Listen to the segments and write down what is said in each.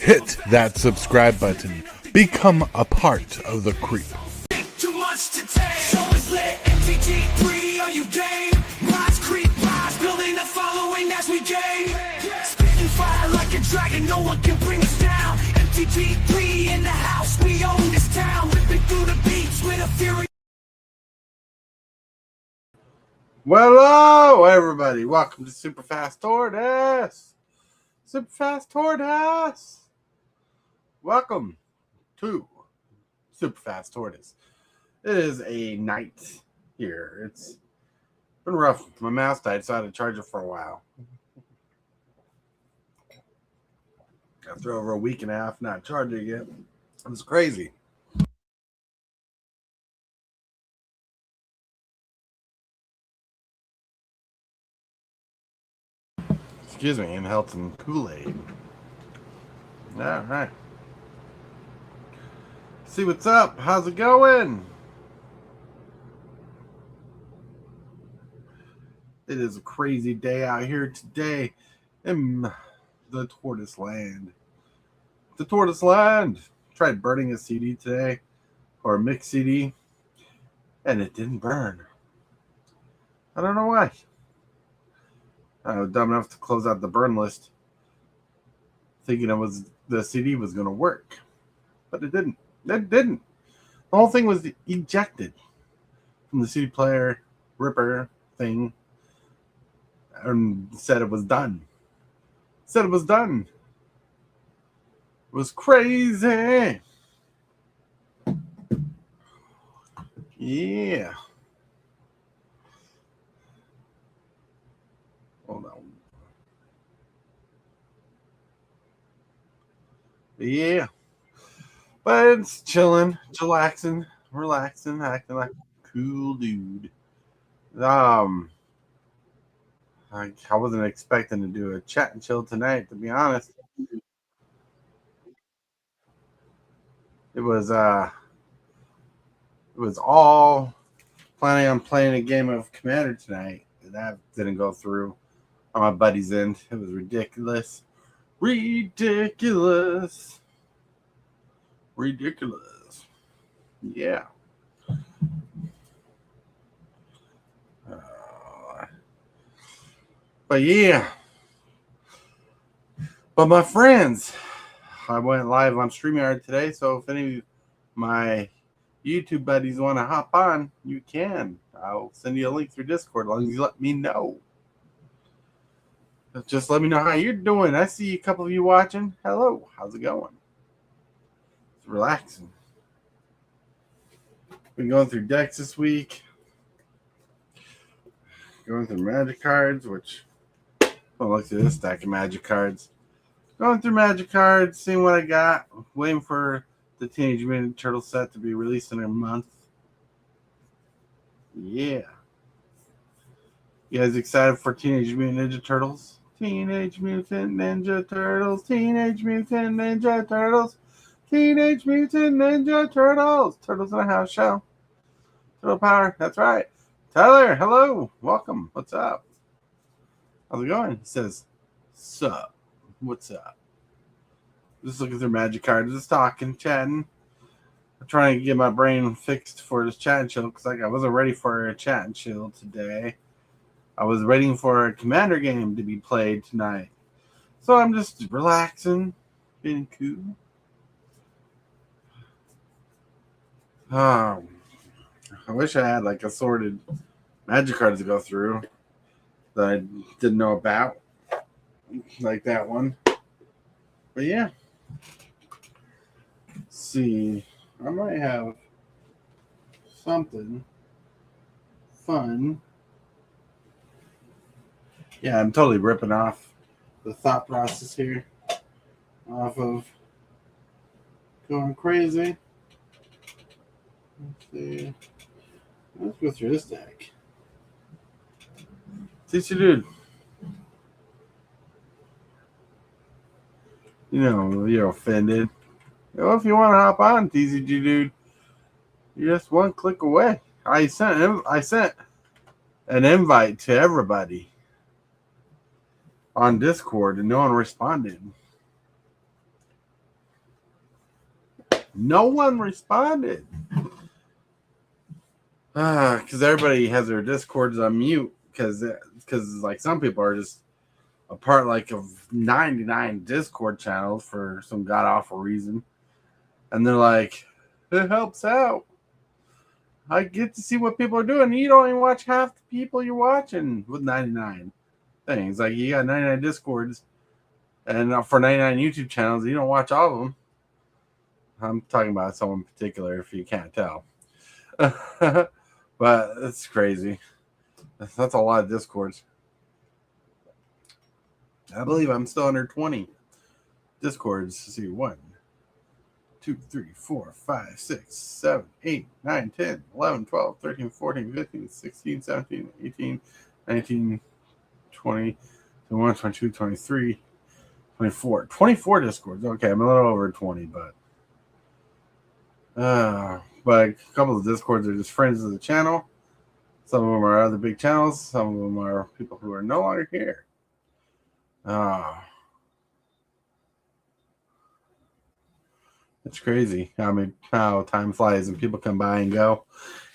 Hit that subscribe button. Become a part of the creep. Too much to take, so it's lit. MTG3, are you game? Rise, creep, rise, building a following as we gain. Spitting fire like a dragon, no one can bring us down. MTG3 in the house, we own this town. Ripping through the beats with a fury. Well, hello, everybody. Welcome to Super Fast Tortoise. Super Fast Tortoise. Welcome to Super Fast Tortoise. It is a night here. It's been rough. My mouse died, so I had to charge it for a while. After over a week and a half not charging it yet. It was crazy. Excuse me, inhaled some Kool-Aid. All right. See what's up. How's it going? It is a crazy day out here today in the Tortoise Land. The Tortoise Land. Tried burning a CD today, or a mix CD, and it didn't burn. I don't know why. I was dumb enough to close out the burn list, thinking the CD was going to work, but it didn't. It didn't. The whole thing was ejected from the CD player ripper thing, and said it was done. Said it was done. It was crazy. Yeah. Hold on. Yeah. But it's chilling, chillaxing, relaxing, acting like a cool dude. I wasn't expecting to do a chat and chill tonight, to be honest. It was all planning on playing a game of Commander tonight. That didn't go through on my buddy's end. It was ridiculous. Ridiculous. Yeah. But yeah. But my friends, I went live on StreamYard today, so if any of my YouTube buddies want to hop on, you can. I'll send you a link through Discord as long as you let me know. Just let me know how you're doing. I see a couple of you watching. Hello. How's it going? It's relaxing. Been going through decks this week. Going through Magic cards, which I'll look through this stack of Magic cards. Going through Magic cards, seeing what I got. Waiting for the Teenage Mutant Turtle set to be released in a month. Yeah. You guys excited for Teenage Mutant Ninja Turtles? Teenage Mutant Ninja Turtles. Teenage Mutant Ninja Turtles. Teenage Mutant Ninja Turtles. Turtles in a house show. Turtle power. That's right. Tyler, hello. Welcome. What's up? How's it going? He says, sup. What's up? Just looking through Magic cards. Just talking, chatting. I'm trying to get my brain fixed for this chat and chill because I wasn't ready for a chat and chill today. I was waiting for a Commander game to be played tonight. So I'm just relaxing, being cool. I wish I had like assorted Magic cards to go through that I didn't know about. Like that one. But yeah. Let's see. I might have something fun. Yeah, I'm totally ripping off the thought process here. Off of going crazy. Let's see. Let's go through this deck. Teacher dude. You know, you're offended. Well, if you want to hop on, TCG dude, you're just one click away. I sent an invite to everybody on Discord and no one responded. No one responded. Because everybody has their Discords on mute. Because like some people are just a part like of 99 Discord channels for some god awful reason, and they're like, it helps out. I get to see what people are doing. You don't even watch half the people you're watching with 99 things. Like you got 99 Discords, and for 99 YouTube channels, you don't watch all of them. I'm talking about someone in particular, if you can't tell. But it's crazy. That's a lot of Discords. I believe I'm still under 20 Discords. Let's see, 1, 2, 3, 4, 5, 6, 7, 8, 9, 10, 11, 12, 13, 14, 15, 16, 17, 18, 19, 20, 21, 22, 23, 24. 24 Discords. Okay, I'm a little over 20, but a couple of Discords are just friends of the channel. Some of them are other big channels. Some of them are people who are no longer here. It's crazy. I mean, how time flies and people come by and go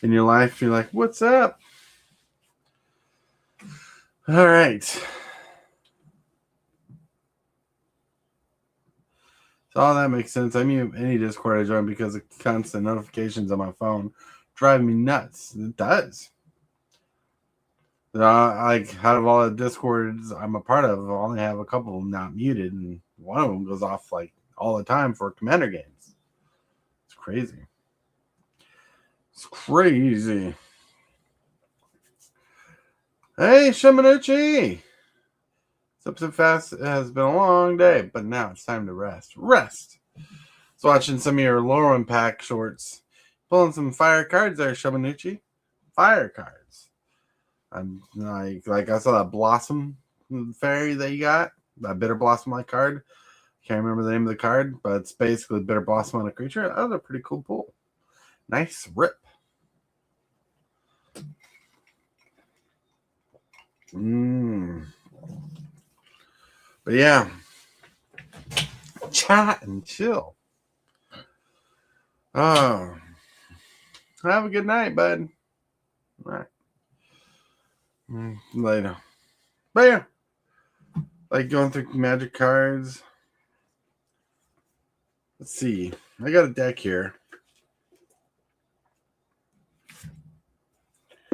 in your life. You're like, what's up? All right. So all that makes sense. I mute any Discord I join because of constant notifications on my phone drive me nuts. It does. Like out of all the Discords I'm a part of, I only have a couple of them not muted, and one of them goes off like all the time for Commander games. It's crazy. It's crazy. Hey, Shiminuchi! This episode fast has been a long day, but now it's time to rest. Rest! So watching some of your Lorwyn pack shorts. Pulling some fire cards there, Shiminuchi. Fire cards. I'm like I saw that Blossom Fairy that you got. That Bitter Blossom like card. Can't remember the name of the card, but it's basically Bitter Blossom on a creature. That was a pretty cool pull. Nice rip. But yeah, chat and chill. Oh, have a good night, bud. All right. Later. But yeah, like going through magic cards. Let's see. I got a deck here.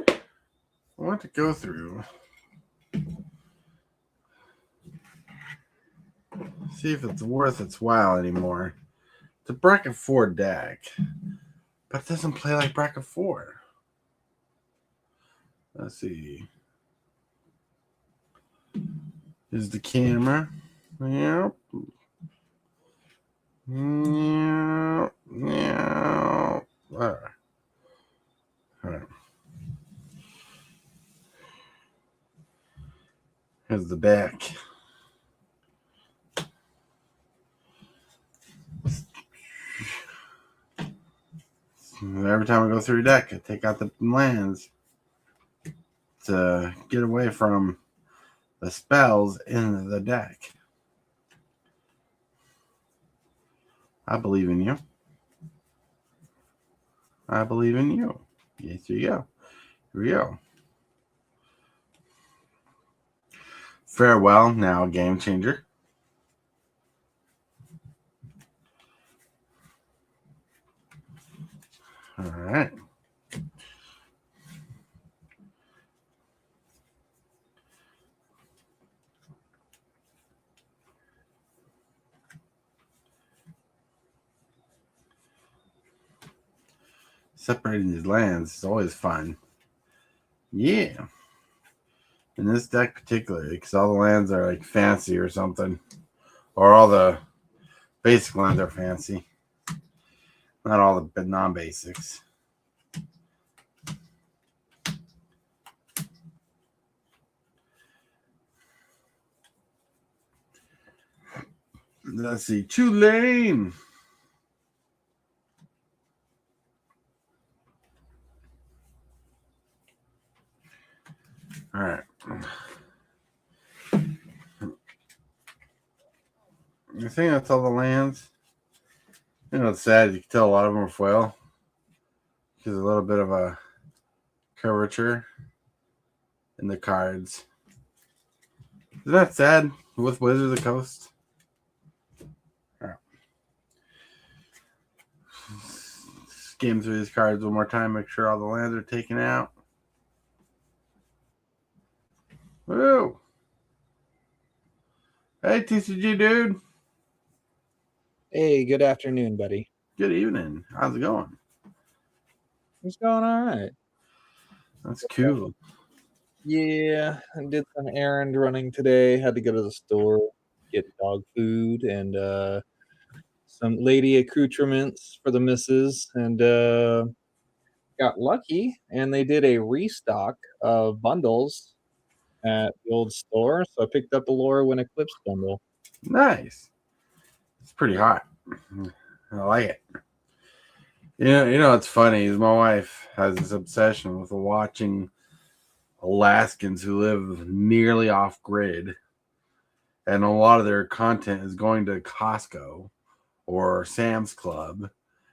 I want to go through. See if it's worth its while anymore. It's a bracket 4 deck, but it doesn't play like bracket 4. Let's see. Here's the camera. Yep. Yeah. All right. Here's the back. Every time I go through a deck, I take out the lands to get away from the spells in the deck. I believe in you. I believe in you. Yes, here you go. Here we go. Farewell, now game changer. All right. Separating these lands is always fun. Yeah. In this deck particularly, because all the lands are like fancy or something. Or all the basic lands are fancy. Not all the non-basics. Let's see. Tulane. All right. I think that's all the lands You know, it's sad. You can tell a lot of them are foil. There's a little bit of a curvature in the cards. Isn't that sad with Wizards of the Coast? Right. Skim through these cards one more time, make sure all the lands are taken out. Woo! Hey, TCG dude. Hey, good afternoon, buddy. Good evening. How's it going? It's going all right. That's cool. Yeah, I did some errand running today. Had to go to the store, get dog food and some lady accoutrements for the missus, and got lucky. And they did a restock of bundles at the old store, so I picked up a Lorwyn Eclipse bundle. Nice. It's pretty hot. I like it. You know what's funny is my wife has this obsession with watching Alaskans who live nearly off grid, and a lot of their content is going to Costco or Sam's Club,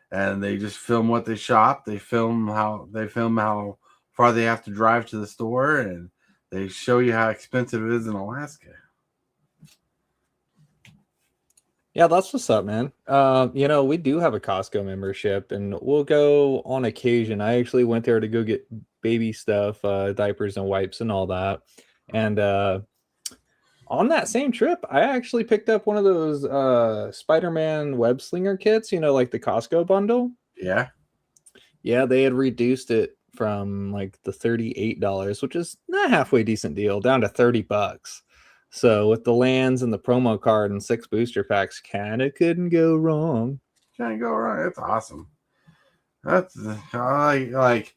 and they just film what they shop. They film how far they have to drive to the store, and they show you how expensive it is in Alaska. Yeah, that's what's up, man. We do have a Costco membership, and we'll go on occasion. I actually went there to go get baby stuff, diapers and wipes and all that. And on that same trip, I actually picked up one of those Spider-Man web slinger kits, like the Costco bundle. Yeah. Yeah, they had reduced it from like the $38, which is not a halfway decent deal, down to $30. So with the lands and the promo card and 6 booster packs, kind of couldn't go wrong. Can't go wrong. That's awesome. That's like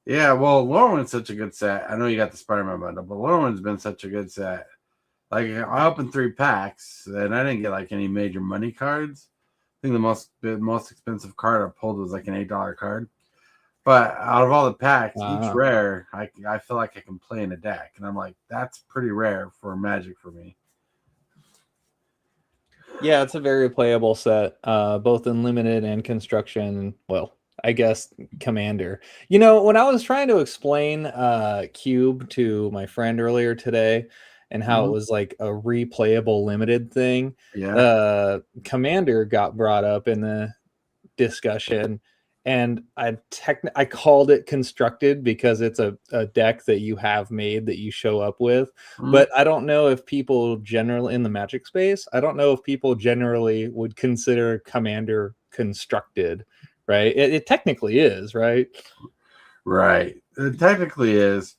yeah. Well, Lorwyn's such a good set. I know you got the Spider-Man bundle, but Lorwyn's been such a good set. Like I opened 3 packs and I didn't get like any major money cards. I think the most expensive card I pulled was like an $8 card. But out of all the packs, each rare, I feel like I can play in a deck. And I'm like, that's pretty rare for Magic for me. Yeah, it's a very playable set, both in limited and construction. Well, I guess Commander. When I was trying to explain Cube to my friend earlier today and how it was like a replayable limited thing, Commander got brought up in the discussion. And I called it constructed because it's a deck that you have made that you show up with. But I don't know if people generally in the Magic space, I don't know if people generally would consider Commander constructed, right? It technically is, right? Right. It technically is,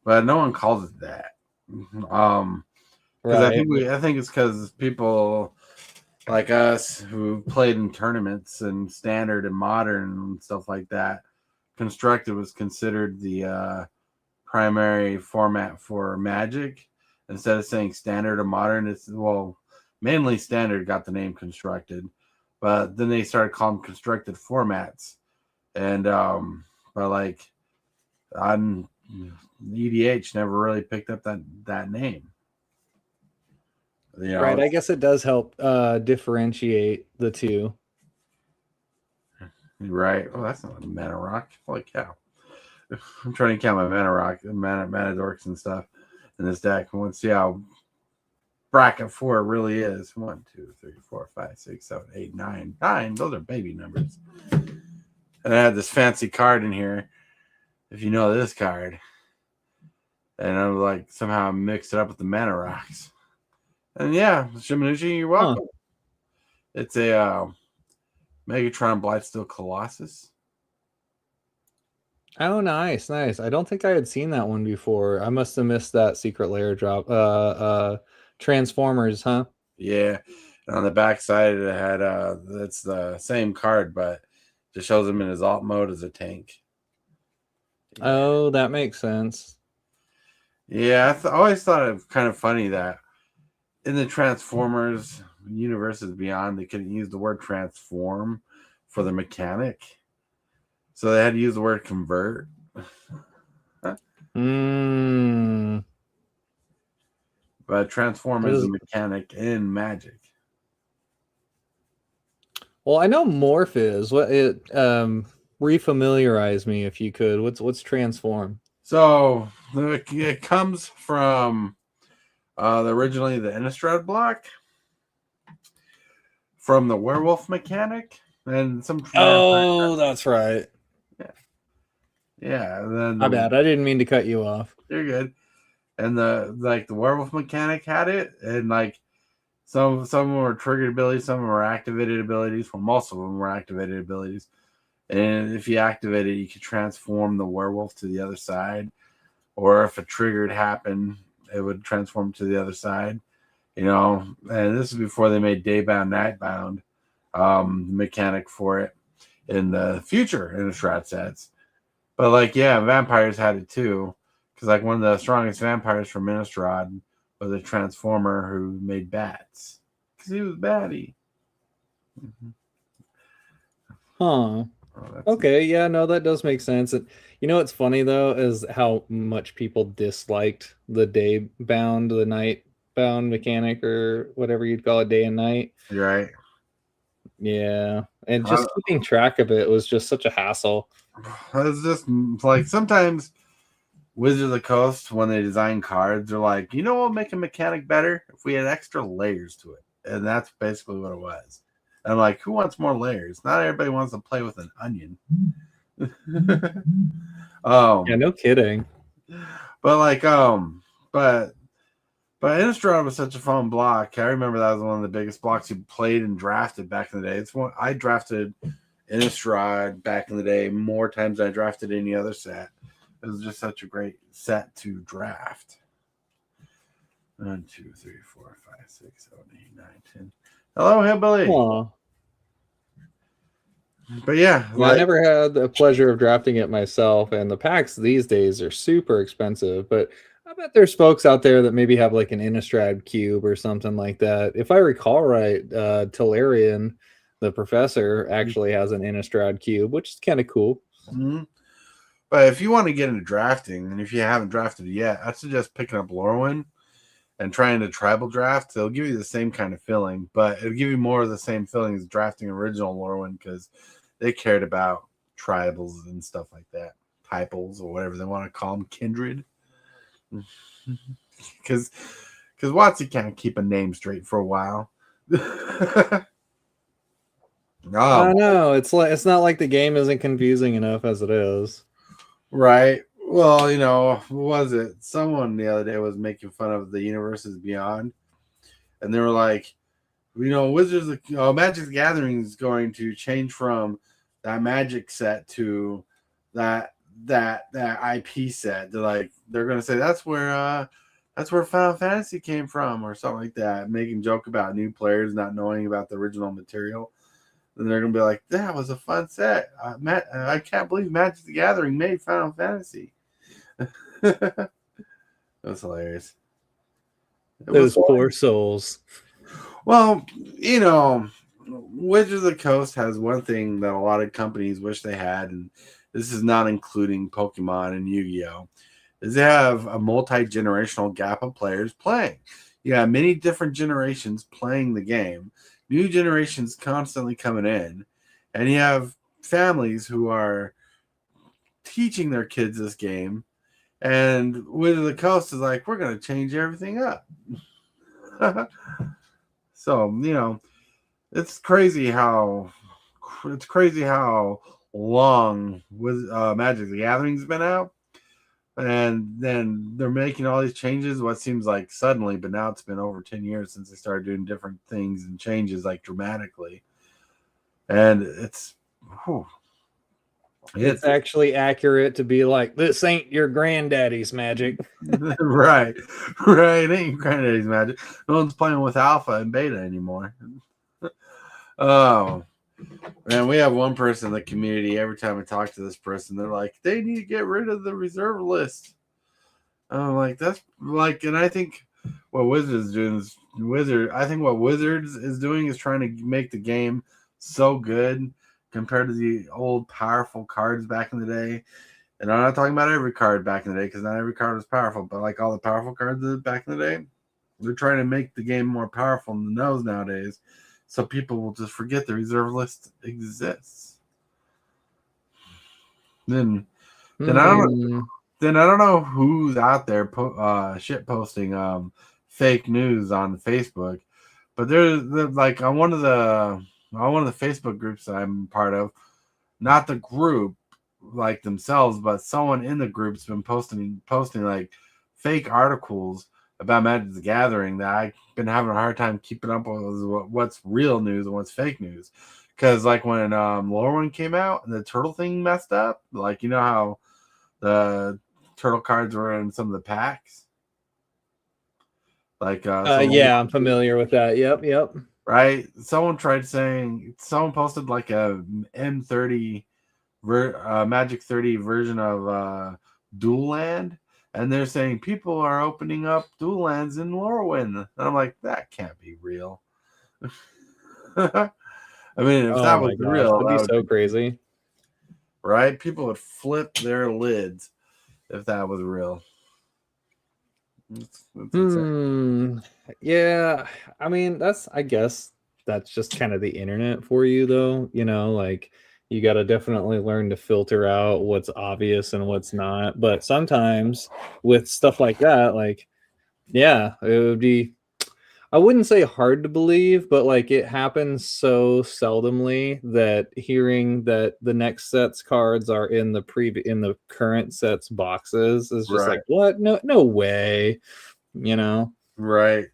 but no one calls it that. Because right. I think it's because people like us who played in tournaments and standard and modern and stuff like that, constructed was considered the primary format for Magic. Instead of saying standard or modern, it's mainly standard got the name constructed, but then they started calling constructed formats. And but like on EDH never really picked up that name. Right. I guess it does help differentiate the two. Right. Oh, that's not a mana rock. Holy cow. I'm trying to count my mana rock, mana dorks and stuff in this deck. I want to see how bracket 4 really is. 1, 2, 3, 4, 5, 6, 7, 8, 9. 9. Those are baby numbers. And I have this fancy card in here. If you know this card. And I'm like somehow mixed it up with the mana rocks. And yeah, Shimanushi, you're welcome. It's a Megatron Blightsteel Colossus. Oh, nice. I don't think I had seen that one before. I must have missed that secret layer drop. Transformers, huh? Yeah. And on the back side it had it's the same card, but just shows him in his alt mode as a tank. Yeah. Oh, that makes sense. Yeah, I always thought it was kind of funny that in the Transformers universes beyond, they couldn't use the word transform for the mechanic. So they had to use the word convert. But transform is a mechanic in Magic. Well, I know morph is what it refamiliarize me if you could. What's transform? So it comes from originally the Innistrad block from the werewolf mechanic and some vampire. Oh, that's right. Yeah, yeah. And then My bad. I didn't mean to cut you off. you're good. And the werewolf mechanic had it, and like some of them were triggered abilities, some of them were activated abilities. Well, most of them were activated abilities. And if you activate it, you could transform the werewolf to the other side. Or if a triggered happened, it would transform to the other side. You know, and this is before they made Daybound, Nightbound mechanic for it in the future in the Strat sets. But like, yeah, vampires had it too. Because like one of the strongest vampires from Innistrad was a transformer who made bats. Because he was batty. Mm-hmm. Huh. Oh, Okay, yeah, no, that does make sense. And you know what's funny though is how much people disliked the day bound, the night bound mechanic or whatever you'd call it, day and night. you're right. Yeah, and just keeping track of it was just such a hassle. It's just like sometimes Wizards of the Coast, when they design cards, they're like, you know what would make a mechanic better? If we had extra layers to it. And that's basically what it was. And I'm like, who wants more layers? Not everybody wants to play with an onion. Yeah, no kidding. But like, but Innistrad was such a fun block. I remember that was one of the biggest blocks you played and drafted back in the day. It's one I drafted Innistrad back in the day more times than I drafted any other set. It was just such a great set to draft. 1, 2, 3, 4, 5, 6, 7, 8, 9, 10. Hello, Hillbilly. Aw. But yeah, I never had the pleasure of drafting it myself, and the packs these days are super expensive. But I bet there's folks out there that maybe have like an Innistrad cube or something like that. If I recall right, Talarian, the professor, actually has an Innistrad cube, which is kind of cool. Mm-hmm. But if you want to get into drafting, and if you haven't drafted it yet, I suggest picking up Lorwyn and trying to tribal draft. They'll give you the same kind of feeling, but it'll give you more of the same feeling as drafting original Lorwyn because they cared about tribals and stuff like that, typals or whatever they want to call them, kindred. Because Watsy can't keep a name straight for a while. I know it's not like the game isn't confusing enough as it is. Right. Well, you know, what was it? Someone the other day was making fun of the Universes Beyond, and they were like, you know, Magic the Gathering is going to change from that Magic set to that IP set. They're going to say that's where Final Fantasy came from or something like that, making joke about new players not knowing about the original material. And they're going to be like, that was a fun set. I can't believe Magic the Gathering made Final Fantasy. That was hilarious. Those poor souls. Well, you know, Wizards of the Coast has one thing that a lot of companies wish they had, and this is not including Pokemon and Yu-Gi-Oh!, is they have a multi-generational gap of players playing. You have many different generations playing the game, new generations constantly coming in, and you have families who are teaching their kids this game, and Wizards of the Coast is like, we're going to change everything up. So, you know, it's crazy how long Magic the Gathering's been out, and then they're making all these changes. What seems like suddenly, but now it's been over 10 years since they started doing different things and changes like dramatically. And it's actually accurate to be like, this ain't your granddaddy's Magic. right. It ain't granddaddy's Magic. No one's playing with alpha and beta anymore. Oh, man, we have one person in the community. Every time I talk to this person, they're like, they need to get rid of the reserve list. I'm like, that's like, and I think what Wizards is doing is what Wizards is doing is trying to make the game so good compared to the old powerful cards back in the day. And I'm not talking about every card back in the day because not every card was powerful, but like all the powerful cards back in the day, they're trying to make the game more powerful than those nowadays. so people will just forget the reserve list exists. Then I don't know who's out there shit posting fake news on Facebook, but there's like on one of the Facebook groups that I'm part of, not the group like themselves, but someone in the group's been posting like fake articles about Magic the Gathering that I've been having a hard time keeping up with what's real news and what's fake news. Because like when Lorwyn came out and the turtle thing messed up, like you know how the turtle cards were in some of the packs. Like yeah, I'm familiar with that. Yep. Right. Someone posted like a M30 Magic 30 version of Dual Land, and they're saying people are opening up Dual Lands in Lorwyn. And I'm like, that can't be real. I mean, if that was real, that'd be so crazy. Right? People would flip their lids if that was real. Yeah, I mean, I guess that's just kind of the internet for you, though. You know, like you got to definitely learn to filter out what's obvious and what's not. But sometimes with stuff like that, like, yeah, it would be, I wouldn't say hard to believe, but like it happens so seldomly that hearing that the next set's cards are in the current set's boxes is just like, what? No way. You know? Right.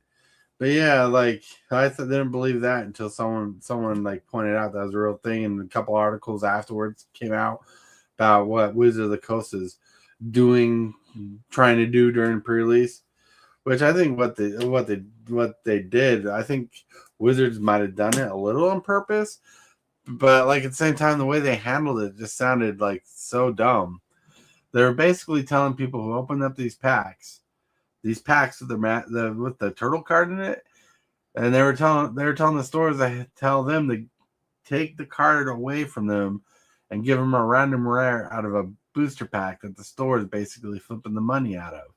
But yeah, like I didn't believe that until someone like pointed out that was a real thing, and a couple articles afterwards came out about what Wizard of the Coast is trying to do during pre-release. Which I think what they did, I think Wizards might have done it a little on purpose, but like at the same time, the way they handled it just sounded like so dumb. They were basically telling people who opened up these packs with the turtle card in it, and they were telling the stores that tell them to take the card away from them and give them a random rare out of a booster pack that the store is basically flipping the money out of.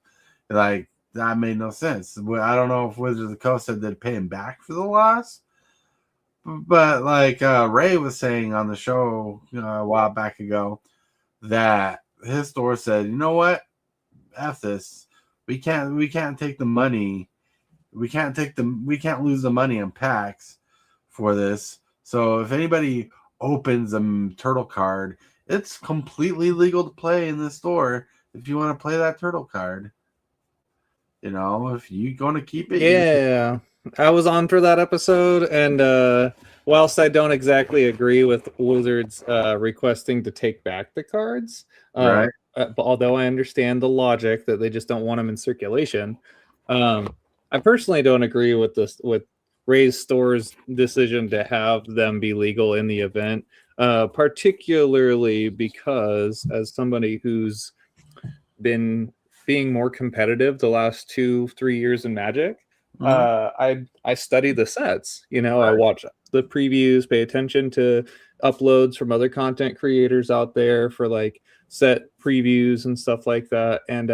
Like, that made no sense. I don't know if Wizards of the Coast said they'd pay him back for the loss, but like Ray was saying on the show a while back ago, that his store said, you know what, F this. We can't take the money. We can't lose the money in packs for this. So if anybody opens a turtle card, it's completely legal to play in the store if you want to play that turtle card. You know, if you're going to keep it. Yeah. I was on for that episode, and whilst I don't exactly agree with Wizards requesting to take back the cards, Right. Although I understand the logic that they just don't want them in circulation, I personally don't agree with Ray's Store's decision to have them be legal in the event, particularly because as somebody who's been being more competitive the last 2-3 years in Magic, I study the sets. You know, I watch the previews, pay attention to uploads from other content creators out there for like set previews and stuff like that. And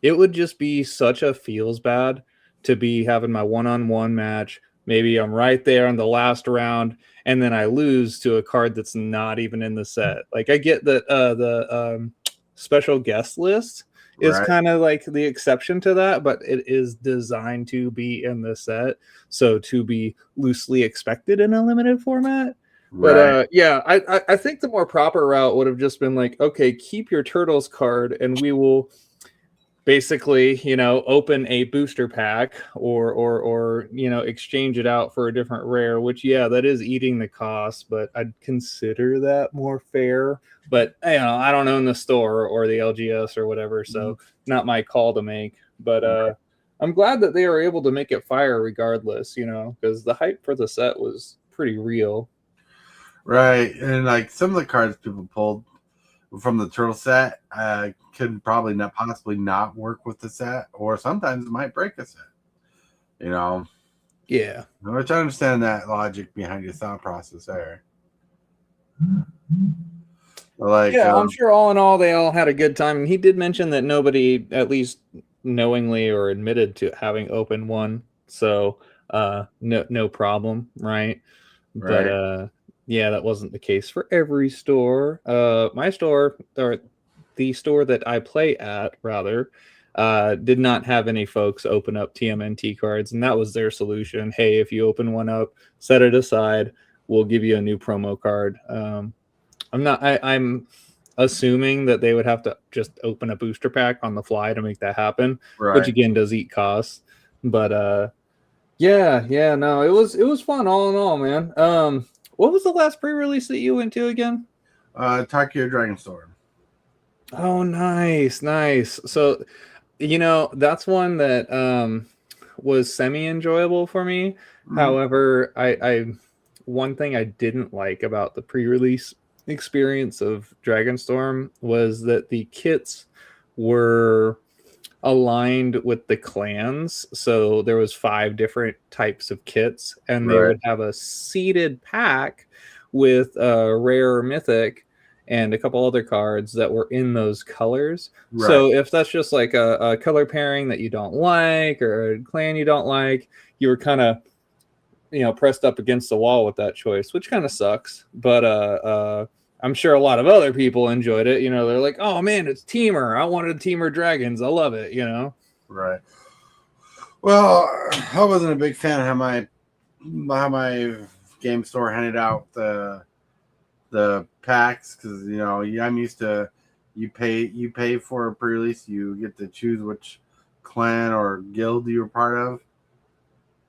it would just be such a feels bad to be having my one-on-one match. Maybe I'm right there on the last round, and then I lose to a card that's not even in the set. Like, I get that the special guest list is kind of like the exception to that, but it is designed to be in the set, so to be loosely expected in a limited format. But yeah, I think the more proper route would have just been like, okay, keep your Turtles card, and we will basically, you know, open a booster pack or you know, exchange it out for a different rare, which, yeah, that is eating the cost, but I'd consider that more fair. But, you know, I don't own the store or the LGS or whatever, so not my call to make. But I'm glad that they were able to make it fire regardless, you know, because the hype for the set was pretty real. Right. And like some of the cards people pulled from the turtle set could probably possibly not work with the set, or sometimes it might break a set. You know? Yeah. Which I understand that logic behind your thought process there. Like, yeah, I'm sure all in all they all had a good time. And he did mention that nobody, at least knowingly or admitted to having opened one. So no problem, right? But Right. yeah, that wasn't the case for every store. My store, or the store that I play at, rather, did not have any folks open up TMNT cards, and that was their solution. Hey, if you open one up, set it aside, we'll give you a new promo card. I'm assuming that they would have to just open a booster pack on the fly to make that happen, which Right. again does eat costs. But yeah, no, it was fun all in all, man. What was the last pre-release that you went to again? Tokyo Dragon Store. Oh, nice. So, that's one that was semi-enjoyable for me. Mhm. However, I one thing I didn't like about the pre-release experience of Dragonstorm was that the kits were aligned with the clans. So there was 5 different types of kits, and they Right. would have a seeded pack with a rare mythic and a couple other cards that were in those colors. Right. So if that's just like a color pairing that you don't like or a clan you don't like, you were kind of pressed up against the wall with that choice, which kind of sucks. But I'm sure a lot of other people enjoyed it. They're like, "Oh man, it's Teamer! I wanted Teamer Dragons. I love it." Right. Well, I wasn't a big fan of how my game store handed out the packs because I'm used to you pay for a pre-release, you get to choose which clan or guild you were part of,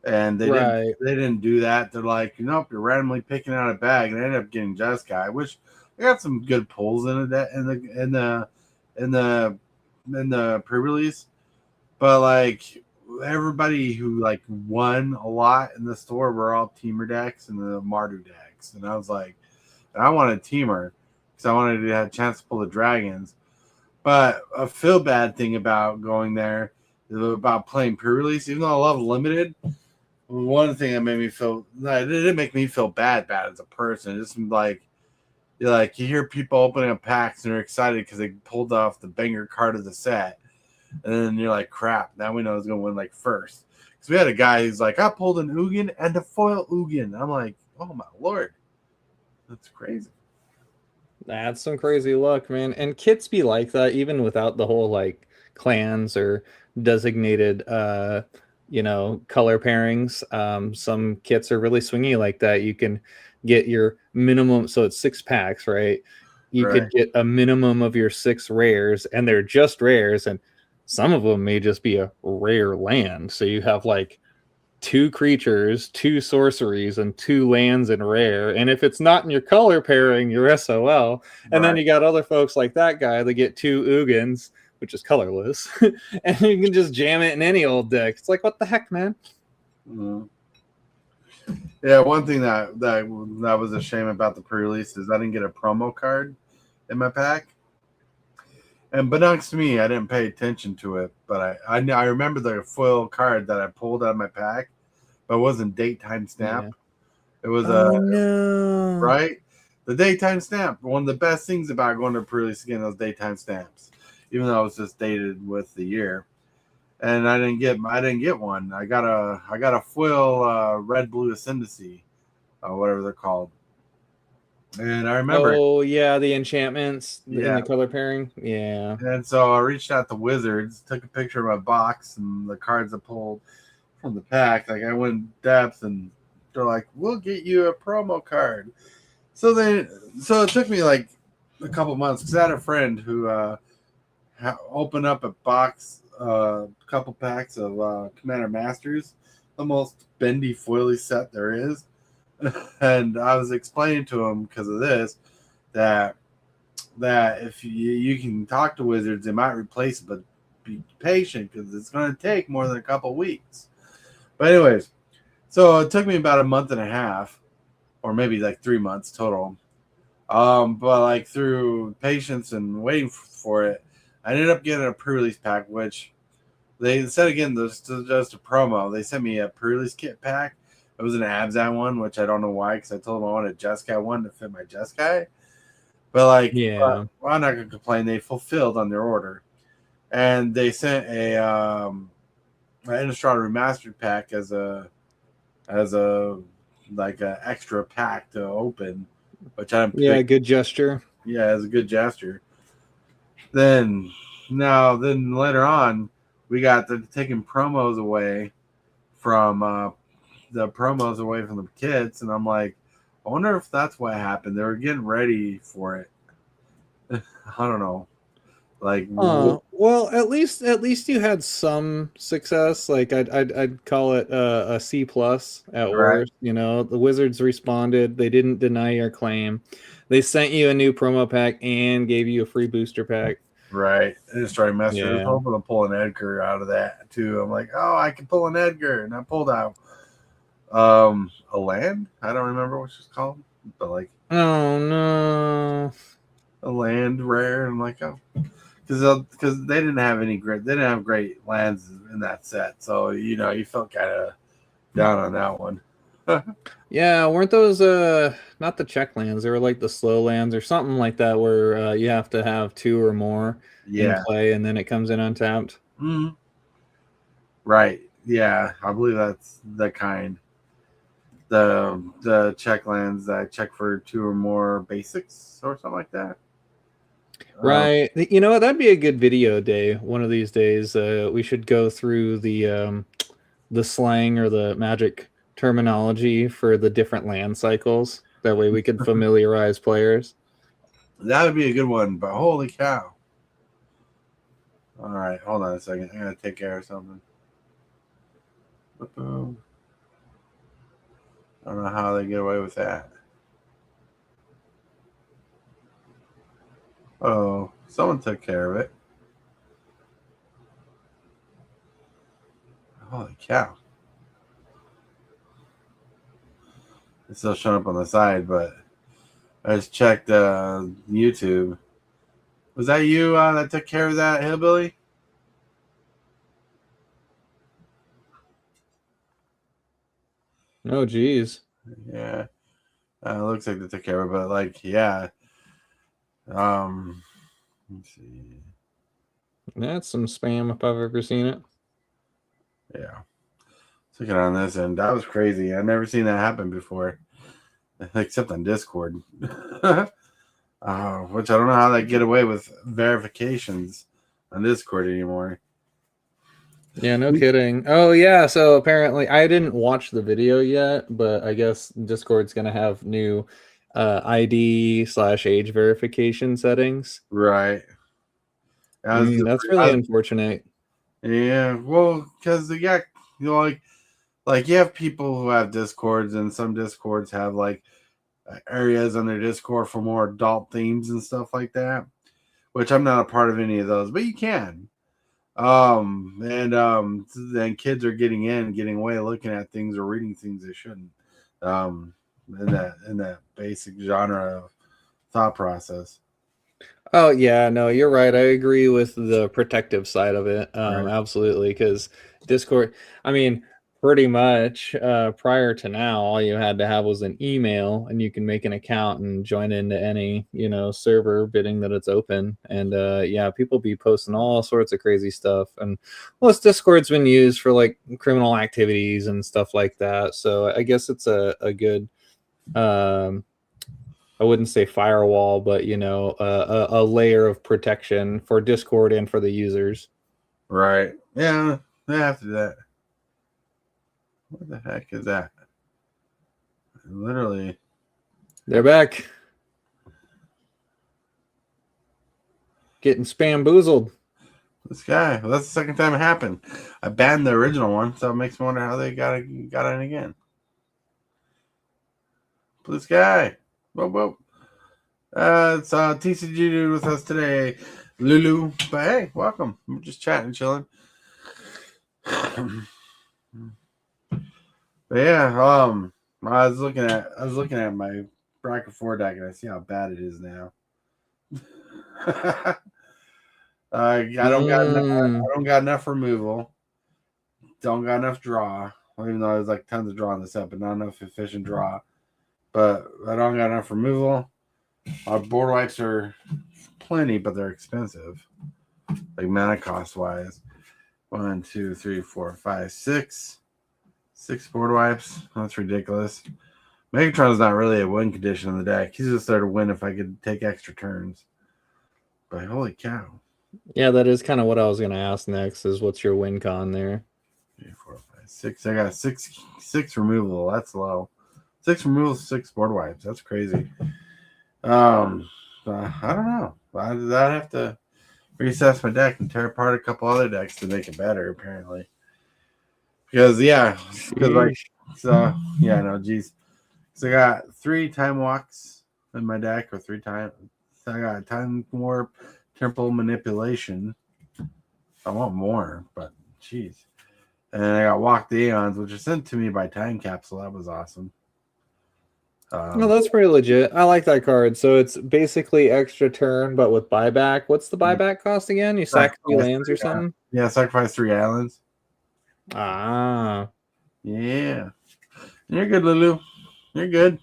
and they didn't Right. they didn't do that. They're like, nope, you're randomly picking out a bag, and I ended up getting Jeskai, which I got some good pulls in it in the pre-release, but like everybody who like won a lot in the store were all Teamer decks and the Mardu decks, and I was like, I wanted Teamer because I wanted to have a chance to pull the dragons. But a feel bad thing about going there is about playing pre-release, even though I love limited. One thing that made me feel it didn't make me feel bad as a person. It's just you hear people opening up packs and they're excited because they pulled off the banger card of the set, and then you're like, crap, now we know who's gonna win like first. Because we had a guy who's like, I pulled an Ugin and a foil Ugin. I'm like, oh my lord, that's crazy. That's some crazy luck, man. And kits be like that even without the whole like clans or designated color pairings. Some kits are really swingy like that. You can get your minimum, so it's 6 packs, right? You Right, could get a minimum of your 6 rares, and they're just rares, and some of them may just be a rare land. So you have like 2 creatures, 2 sorceries, and 2 lands in rare. And if it's not in your color pairing, you're SOL. And then right. you got other folks like that guy that get 2 Ugins, which is colorless, and you can just jam it in any old deck. It's like, what the heck, man? Mhm. Yeah, one thing that was a shame about the pre-release is I didn't get a promo card in my pack. And belongs to me, I didn't pay attention to it, but I remember the foil card that I pulled out of my pack, but it wasn't daytime Yeah. stamp. It was Oh no. right, the daytime stamp. One of the best things about going to pre-release again, those daytime stamps, even though it was just dated with the year. And I didn't get one. I got a foil red blue ascendancy, whatever they're called. And I remember, Oh yeah, the enchantments in yeah. the color pairing. Yeah. And so I reached out to Wizards, took a picture of my box and the cards I pulled from the pack. Like I went in depth, and they're like, "We'll get you a promo card." So it took me like a couple months because I had a friend who opened up a box, a couple packs of Commander Masters, the most bendy foily set there is, and I was explaining to him because of this that if you can talk to Wizards, they might replace it, but be patient because it's going to take more than a couple weeks. But anyways, so it took me about a month and a half, or maybe like 3 months total. But like through patience and waiting for it, I ended up getting a pre-release pack, which they said again, just a promo. They sent me a pre-release kit pack. It was an Abzan one, which I don't know why, because I told them I wanted a Jeskai one to fit my Jeskai. But Yeah. well, I'm not gonna complain. They fulfilled on their order, and they sent a Innistrad remastered pack as a as a extra pack to open, which I'm Yeah, good gesture. yeah, as a good gesture. Then then later on, we got the taking promos away from the promos away from the kids, and I'm like, I wonder if that's what happened. They were getting ready for it. I don't know. Like, Well, at least you had some success. Like I'd call it a C plus at right, worst. You know, the Wizards responded. They didn't deny your claim. They sent you a new promo pack and gave you a free booster pack. right. I just started messing. I was Yeah. hoping to pull an Edgar out of that too. I'm like, oh, I can pull an Edgar, and I pulled out a land. I don't remember what she's called, but like Oh no. a land rare. I'm like, oh, because they didn't have they didn't have great lands in that set, so you felt kind of down on that one. Yeah, weren't those not the check lands? They were like the slow lands or something like that, where you have to have two or more in Yeah. play, and then it comes in untapped. Mm-hmm. Right. Yeah, I believe that's the kind. The check lands that check for two or more basics or something like that. Right. You know what? That'd be a good video day. One of these days, we should go through the slang or the magic terminology for the different land cycles. That way, we could familiarize players. That would be a good one, but holy cow. All right, hold on a second. I gotta take care of something. Boom. I don't know how they get away with that. Oh, someone took care of it. Holy cow. It's still showing up on the side, but I just checked YouTube. Was that you that took care of that, Hillbilly? Oh, geez. Yeah. Looks like they took care of it, but like, yeah. Let's see. That's some spam if I've ever seen it. Yeah. Took it on this end. That was crazy. I've never seen that happen before, except on Discord. Which I don't know how they get away with verifications on Discord anymore. Yeah, no kidding. Oh, yeah. So apparently, I didn't watch the video yet, but I guess Discord's gonna have new ID/age verification settings. Right. That's really unfortunate. Yeah. Well, because they got like you have people who have Discords, and some Discords have like areas on their Discord for more adult themes and stuff like that. Which I'm not a part of any of those, but you can. Then kids are getting away, looking at things or reading things they shouldn't. In that basic genre of thought process. Oh yeah, no, you're right. I agree with the protective side of it. Right. Absolutely, because Discord, I mean, pretty much prior to now, all you had to have was an email, and you can make an account and join into any server bidding that it's open. And yeah, people be posting all sorts of crazy stuff. And well, Discord's been used for like criminal activities and stuff like that. So I guess it's a good. I wouldn't say firewall, but a layer of protection for Discord and for the users. Right. Yeah, they have to do that. What the heck is that? Literally. They're back. Getting spam-boozled. This guy. Well, that's the second time it happened. I banned the original one, so it makes me wonder how they got in again. This guy. Whoa, whoa. It's TCG dude with us today, Lulu. But hey, welcome. We're just chatting, chilling. But yeah, I was looking at my bracket 4 deck, and I see how bad it is now. I don't got enough removal. Don't got enough draw. Even though there's like tons of draw in this set, but not enough efficient draw. But I don't got enough removal. Our board wipes are plenty, but they're expensive. Like mana cost wise. 1, 2, 3, 4, 5, 6. 6 board wipes. That's ridiculous. Megatron's not really a win condition in the deck. He's just there to win if I could take extra turns. But holy cow. Yeah, that is kind of what I was going to ask next is what's your win con there? 3, 4, 5, 6. I got six removal. That's low. 6 removal, 6 board wipes. That's crazy. I don't know. I'd have to reassess my deck and tear apart a couple other decks to make it better, apparently. Because geez. So I got 3 time walks in my deck, or 3 times. So I got time warp, temple manipulation. I want more, but geez. And I got walk the Aeons, which was sent to me by Time Capsule. That was awesome. No, that's pretty legit. I like that card. So it's basically extra turn, but with buyback. What's the buyback cost again? You sack 3 lands or something? Yeah, sacrifice 3 islands. Ah. Yeah. You're good, Lulu. You're good.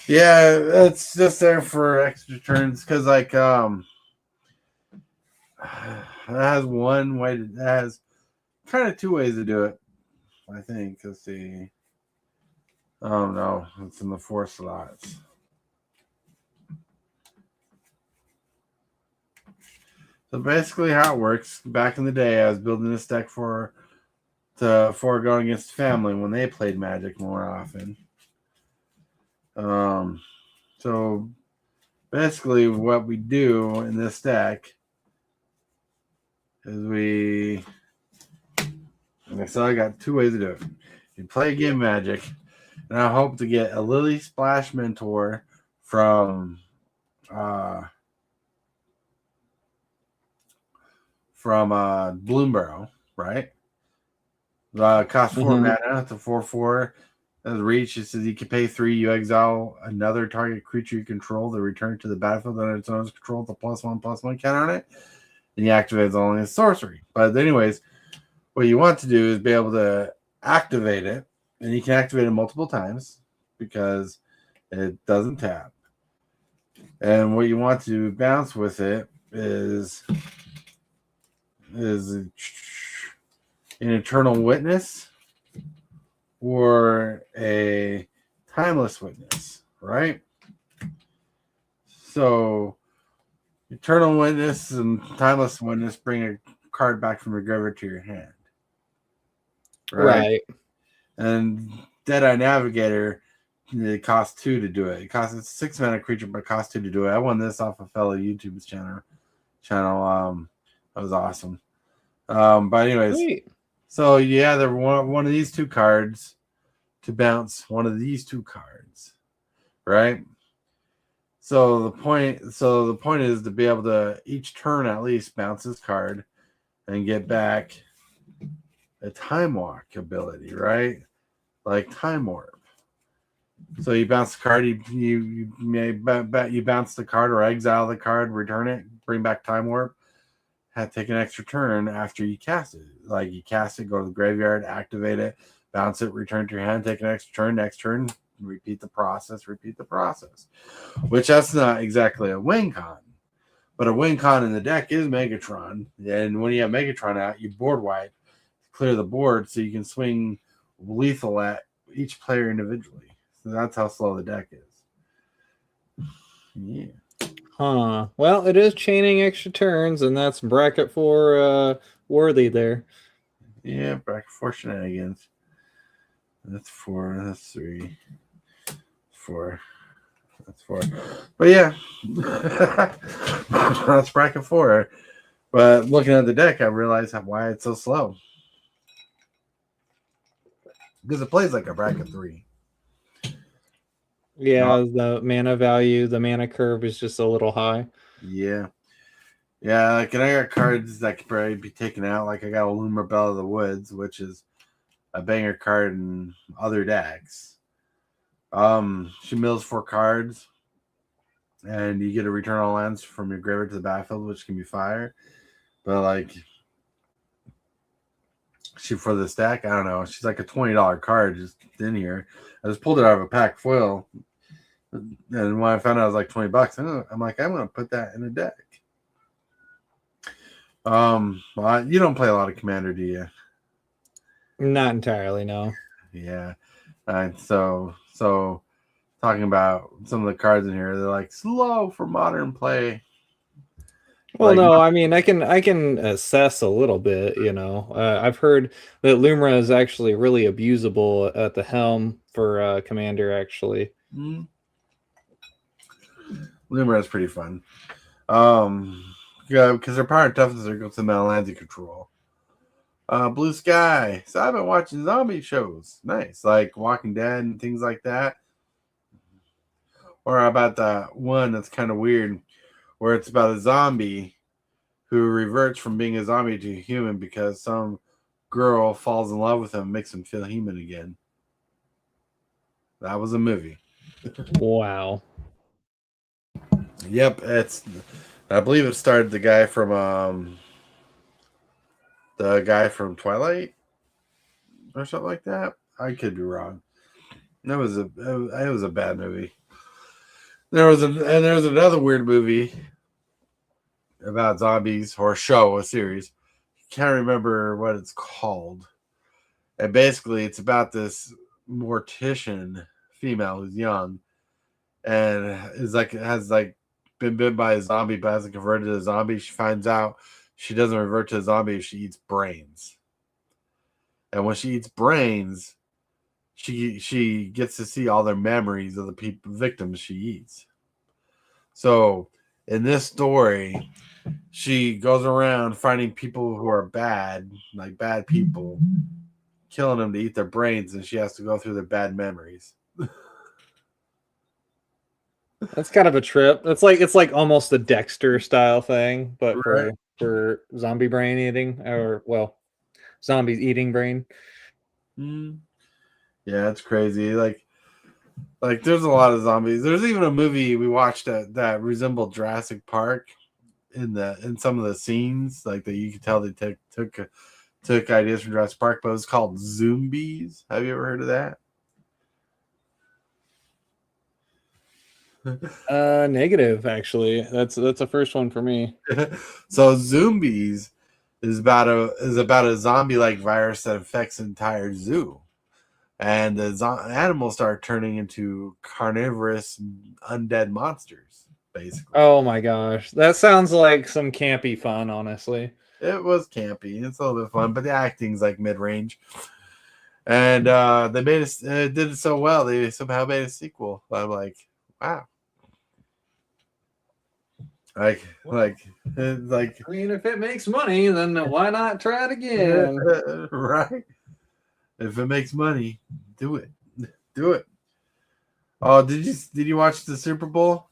Yeah, it's just there for extra turns because, like, it has one way. It has kind of 2 ways to do it. I think. Let's see. Oh no, it's in the 4 slots. So basically, how it works. Back in the day, I was building this deck for going against family when they played Magic more often. So basically what we do in this deck is so I got 2 ways to do it. You play a game of Magic, and I hope to get a Lily Splash Mentor from Bloomburrow, right? Cost 4 mana. It's a 4/4. As reach, it says you can pay 3. You exile another target creature you control. They return to the battlefield under its own control with a +1/+1 counter on it. And you activate it only as sorcery. But anyways, what you want to do is be able to activate it, and you can activate it multiple times because it doesn't tap. And what you want to bounce with it is an Eternal Witness or a Timeless Witness, right? So Eternal Witness and Timeless Witness bring a card back from your graveyard to your hand. Right. And Deadeye Navigator, it costs 2 to do it. It's a 6 mana creature, but it costs 2 to do it. I won this off a fellow YouTube's channel. That was awesome. But anyways, Sweet. So you either want one of these 2 cards to bounce one of these 2 cards, right? So the point is to be able to each turn at least bounce this card and get back a Time Walk ability, right? Like Time Warp. So you bounce the card, you may bet you bounce the card or exile the card, return it, bring back Time Warp. Have to take an extra turn after you cast it. Like you cast it, go to the graveyard, activate it, bounce it, return to your hand, take an extra turn, next turn, repeat the process. Which that's not exactly a win con. But a win con in the deck is Megatron. And when you have Megatron out, you board wipe, clear the board so you can swing lethal at each player individually. So that's how slow the deck is. Yeah. Huh. Well, it is chaining extra turns, and that's bracket 4 worthy there. Yeah, bracket 4 shenanigans. That's 4. That's 3. 4. That's 4. But yeah, that's bracket 4. But looking at the deck, I realized why it's so slow. Because it plays like a bracket 3. Yeah, the mana value, the mana curve is just a little high. Yeah. Yeah, like, and I got cards that could probably be taken out. Like I got a Loomer Belle of the Woods, which is a banger card in other decks. She mills 4 cards, and you get a return all lands from your graveyard to the battlefield, which can be fire. But like, for this deck, I don't know. She's like a $20 card just in here. I just pulled it out of a pack foil, and when I found out it was like $20, I'm like, I'm gonna put that in a deck. Well, you don't play a lot of Commander, do you? Not entirely, no. Yeah. So talking about some of the cards in here, they're like slow for modern play. Well, Like, no, I mean, I can assess a little bit, you know. I've heard that Lumra is actually really abusable at the helm for Commander, actually. Lumira is pretty fun. Yeah, because their power and toughness are equal to metal lands you control. Blue Sky. So I've been watching zombie shows. Nice, like Walking Dead and things like that. Or how about that one that's kind of weird, where it's about a zombie who reverts from being a zombie to a human because some girl falls in love with him and makes him feel human again. That was a movie. Wow. Yep, it's. I believe it starred the guy from Twilight or something like that. I could be wrong. It was a bad movie. There was another weird movie about zombies or a series. Can't remember what it's called. And basically, it's about this mortician female who's young and is like has like been bitten by a zombie, but hasn't converted to a zombie. She finds out she doesn't revert to a zombie if she eats brains. And when she eats brains, she gets to see all their memories of the victims she eats. So in this story, she goes around finding people who are bad, like bad people, killing them to eat their brains, and she has to go through their bad memories. That's kind of a trip. It's like almost a Dexter style thing, but Right. for zombie brain eating, or well, zombies eating brain. Mm. Yeah, it's crazy. Like there's a lot of zombies. There's even a movie we watched that resembled Jurassic Park in some of the scenes, like that you could tell they took ideas from Jurassic Park, but it was called Zombies. Have you ever heard of that? Negative actually. That's a first one for me. So Zombies is about a zombie like virus that infects an entire zoo, and the animals start turning into carnivorous undead monsters. Basically, Oh my gosh. That sounds like some campy fun, honestly. it was campy. It's a little bit fun, but the acting's like mid range. And they did it so well. They somehow made a sequel. I'm like, wow. Like, like, I mean, if it makes money, then why not try it again? right? If it makes money, do it. Do it. Oh, did you watch the Super Bowl?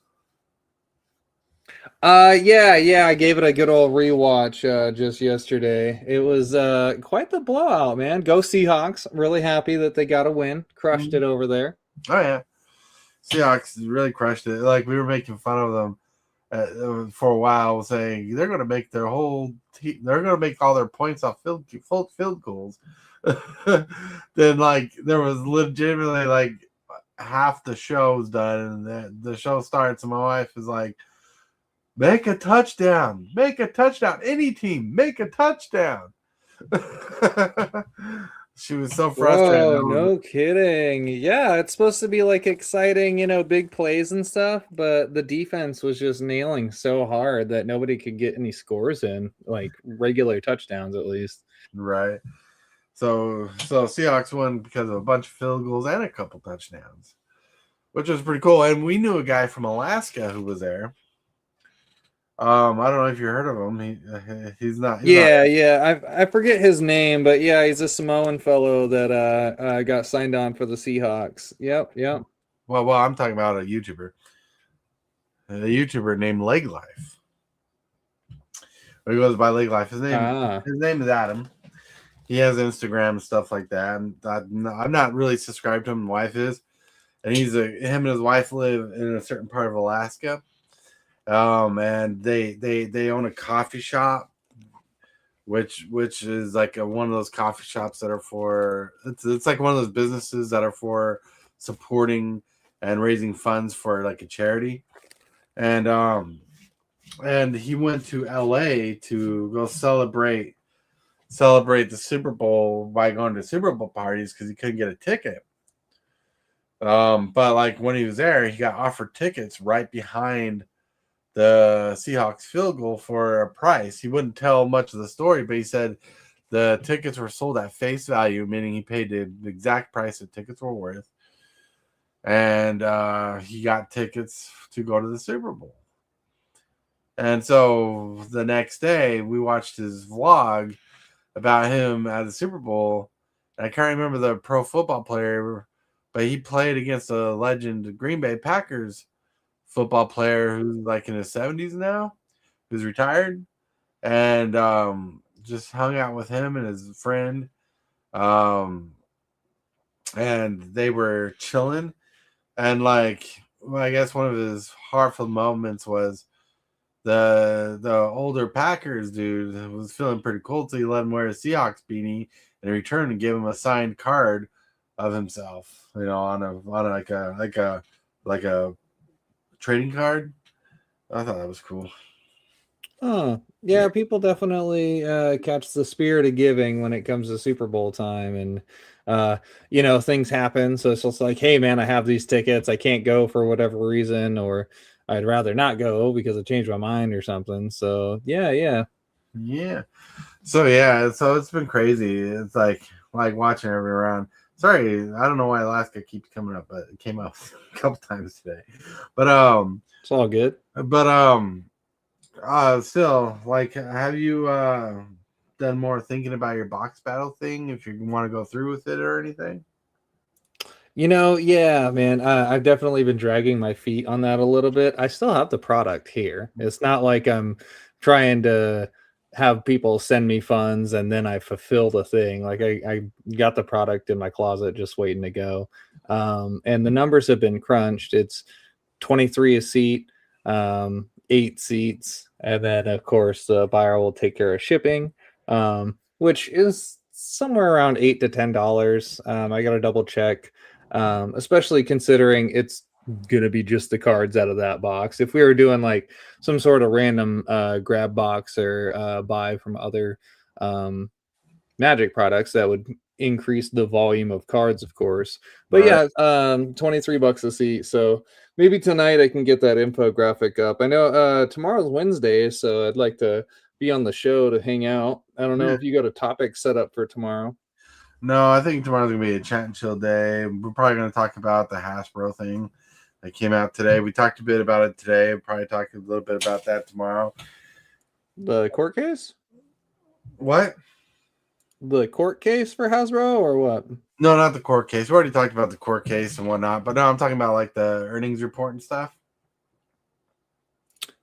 Yeah, I gave it a good old rewatch just yesterday. It was quite the blowout, man. Go Seahawks. I'm really happy that they got a win. Crushed it over there. Oh yeah, Seahawks really crushed it. Like we were making fun of them for a while, saying they're going to make their whole team. They're going to make all their points off field goals. Then like there was legitimately like half the show's done, and the show starts, and my wife is like, "Make a touchdown! Make a touchdown! Any team, make a touchdown!" She was so frustrated. Whoa, no kidding. Yeah, it's supposed to be like exciting, big plays and stuff, but the defense was just nailing so hard that nobody could get any scores in, like regular touchdowns at least. Right. So Seahawks won because of a bunch of field goals and a couple touchdowns, which was pretty cool. And we knew a guy from Alaska who was there. I don't know if you heard of him. He's not. Yeah. I forget his name, but yeah, he's a Samoan fellow that got signed on for the Seahawks. Yep. Well, I'm talking about a YouTuber named Leg Life. He goes by Leg Life. His name is Adam. He has Instagram and stuff like that. And I'm not really subscribed to him. My wife is, and him and his wife live in a certain part of Alaska. And they own a coffee shop, which is like one of those coffee shops that are for it's like one of those businesses that are for supporting and raising funds for like a charity. And he went to LA to go celebrate celebrate the Super Bowl by going to Super Bowl parties because he couldn't get a ticket. But like when he was there, he got offered tickets right behind the Seahawks field goal for a price. He wouldn't tell much of the story, but he said the tickets were sold at face value, meaning he paid the exact price the tickets were worth. And he got tickets to go to the Super Bowl. And so the next day, we watched his vlog about him at the Super Bowl. And I can't remember the pro football player, but he played against a legend Green Bay Packers football player who's like in his 70s now, who's retired, and just hung out with him and his friend. And they were chilling. And like, well, I guess one of his heartfelt moments was the older Packers dude was feeling pretty cool, so he let him wear a Seahawks beanie in return and gave him a signed card of himself, on a trading card. I thought that was cool. Oh, yeah, people definitely catch the spirit of giving when it comes to Super Bowl time. And, things happen. So it's just like, hey, man, I have these tickets. I can't go for whatever reason, or I'd rather not go because I changed my mind or something. So, yeah. So, so it's been crazy. It's like watching every round. Sorry, I don't know why Alaska keeps coming up, but it came up a couple times today. But it's all good. But still, like, have you done more thinking about your box battle thing? If you want to go through with it or anything? Yeah, man. I've definitely been dragging my feet on that a little bit. I still have the product here. It's not like I'm trying to have people send me funds and then I fulfill the thing. Like I got the product in my closet just waiting to go. And the numbers have been crunched. It's 23 a seat, 8 seats, and then of course the buyer will take care of shipping, which is somewhere around $8 to $10. I gotta double check, especially considering it's gonna be just the cards out of that box. If we were doing like some sort of random grab box or buy from other Magic products, that would increase the volume of cards, of course. But Right. yeah, $23 a seat. So maybe tonight I can get that infographic up. I know tomorrow's Wednesday, so I'd like to be on the show to hang out. I don't know Yeah. if you got a topic set up for tomorrow. No, I think tomorrow's gonna be a chat and chill day. We're probably gonna talk about the Hasbro thing that came out today. We talked a bit about it today. We'll probably talk a little bit about that tomorrow. The court case? What? The court case for Hasbro or what? No, not the court case. We already talked about the court case and whatnot, but no, I'm talking about like the earnings report and stuff.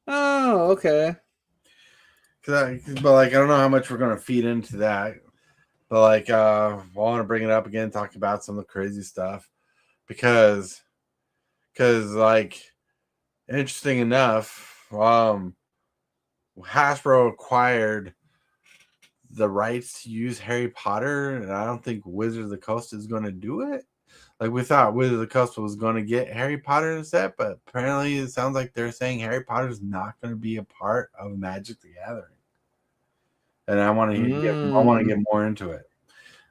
Oh, okay. But like, I don't know how much we're gonna feed into that. But like, I want to bring it up again, talk about some of the crazy stuff because like, interesting enough, Hasbro acquired the rights to use Harry Potter, and I don't think Wizards of the Coast is going to do it. Like, we thought Wizards of the Coast was going to get Harry Potter in the set, but apparently it sounds like they're saying Harry Potter is not going to be a part of Magic the Gathering. And I want to get more into it.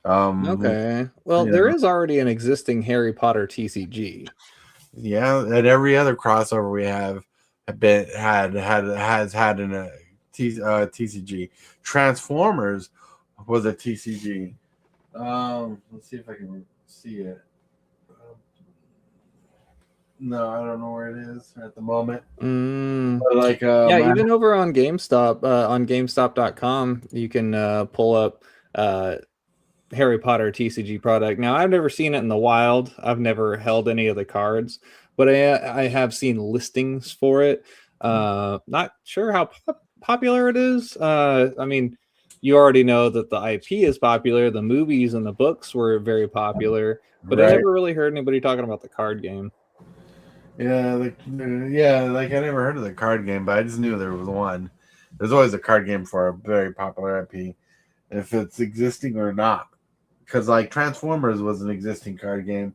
Okay. Well, there is already an existing Harry Potter TCG. Yeah, and every other crossover we have has had an TCG. Transformers was a TCG. Let's see if I can see it. No, I don't know where it is at the moment. But like, yeah, even over on GameStop, on GameStop.com, you can pull up Harry Potter TCG product. Now, I've never seen it in the wild. I've never held any of the cards, but I have seen listings for it. Not sure how popular it is. I mean, you already know that the IP is popular. The movies and the books were very popular, but right. I never really heard anybody talking about the card game. Yeah, like I never heard of the card game, but I just knew there was one. There's always a card game for a very popular IP, if it's existing or not. Because like Transformers was an existing card game.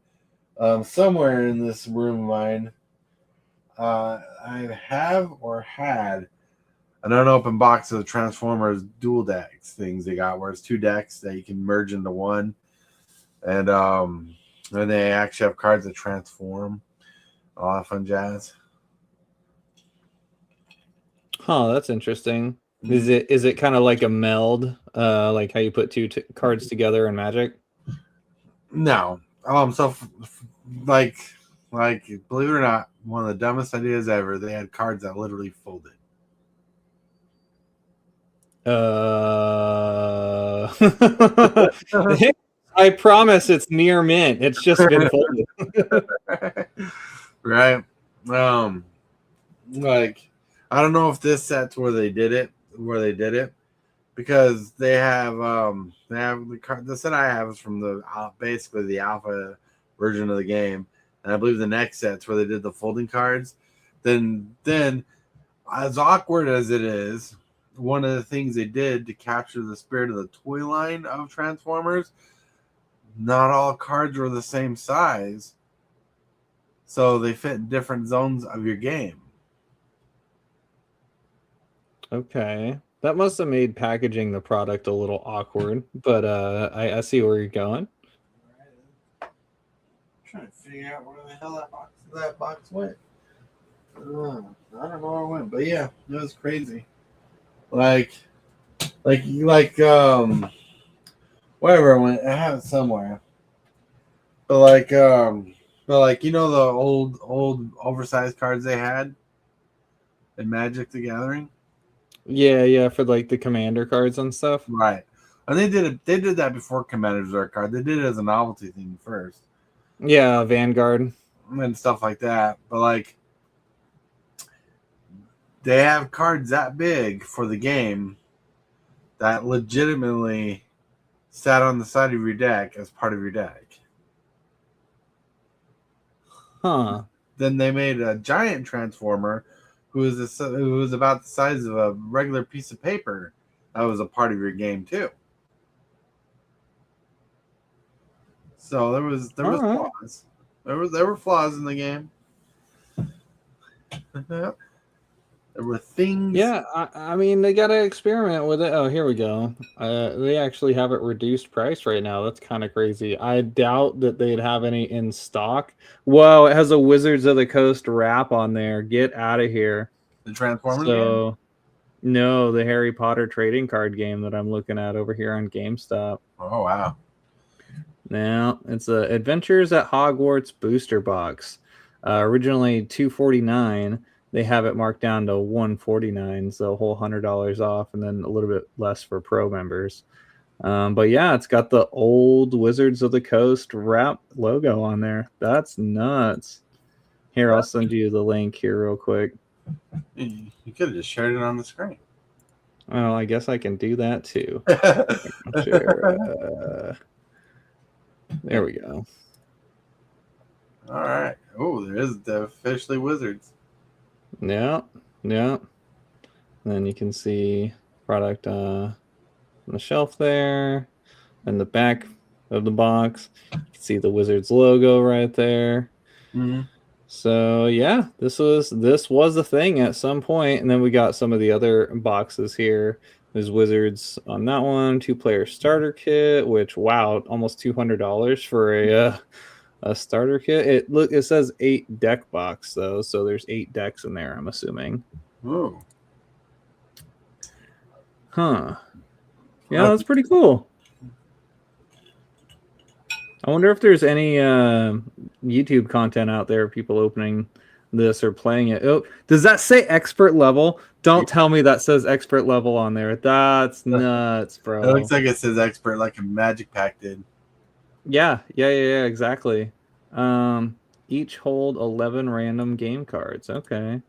Somewhere in this room of mine, I have or had an unopened box of the Transformers dual decks things they got, where it's 2 decks that you can merge into one, and they actually have cards that transform. All that fun jazz. Huh, that's interesting. Is it kind of like a meld, like how you put two cards together in Magic? No, like believe it or not, one of the dumbest ideas ever. They had cards that literally folded. I promise it's near mint. It's just been folded. Right. Like I don't know if this set's where they did it, because they have the set I have is from the basically the alpha version of the game, and I believe the next set's where they did the folding cards. Then as awkward as it is, one of the things they did to capture the spirit of the toy line of Transformers, not all cards were the same size, so they fit in different zones of your game. Okay. That must have made packaging the product a little awkward, but I see where you're going. I'm trying to figure out where the hell that box went. I don't know where it went, but yeah, it was crazy. Like wherever it went, I have it somewhere. But like you know the old oversized cards they had in Magic the Gathering? Yeah, for like the commander cards and stuff. Right. And they did that before Commander's Art card. They did it as a novelty thing first. Yeah, Vanguard. And stuff like that. But like they have cards that big for the game that legitimately sat on the side of your deck as part of your deck. Huh. Then they made a giant Transformer who was about the size of a regular piece of paper that was a part of your game too. So there was flaws. There were flaws in the game. There were things. Yeah, I mean, they got to experiment with it. Oh, here we go. They actually have it reduced price right now. That's kind of crazy. I doubt that they'd have any in stock. Whoa, it has a Wizards of the Coast wrap on there. Get out of here. The Transformers game? No, the Harry Potter trading card game that I'm looking at over here on GameStop. Oh, wow. Now, it's a Adventures at Hogwarts booster box. Originally $249. They have it marked down to $149, so a whole $100 off, and then a little bit less for pro members. But yeah, it's got the old Wizards of the Coast wrap logo on there. That's nuts. Here, I'll send you the link here real quick. You could have just shared it on the screen. Oh, I guess I can do that too. There we go. All right. Oh, there is the officially Wizards. Yeah. And then you can see product on the shelf there, and the back of the box. You can see the Wizards logo right there. Mm-hmm. So yeah, this was a thing at some point, and then we got some of the other boxes here. There's Wizards on that one, 2-player starter kit, which wow, almost $200 for a starter kit. It says 8 deck box though, so there's 8 decks in there, I'm assuming. Oh. Huh. Yeah, that's pretty cool. I wonder if there's any YouTube content out there, people opening this or playing it. Oh, does that say expert level? Don't tell me that says expert level on there. That's nuts, bro. It looks like it says expert, like a Magic Pack did. Yeah, exactly. Each hold 11 random game cards. Okay.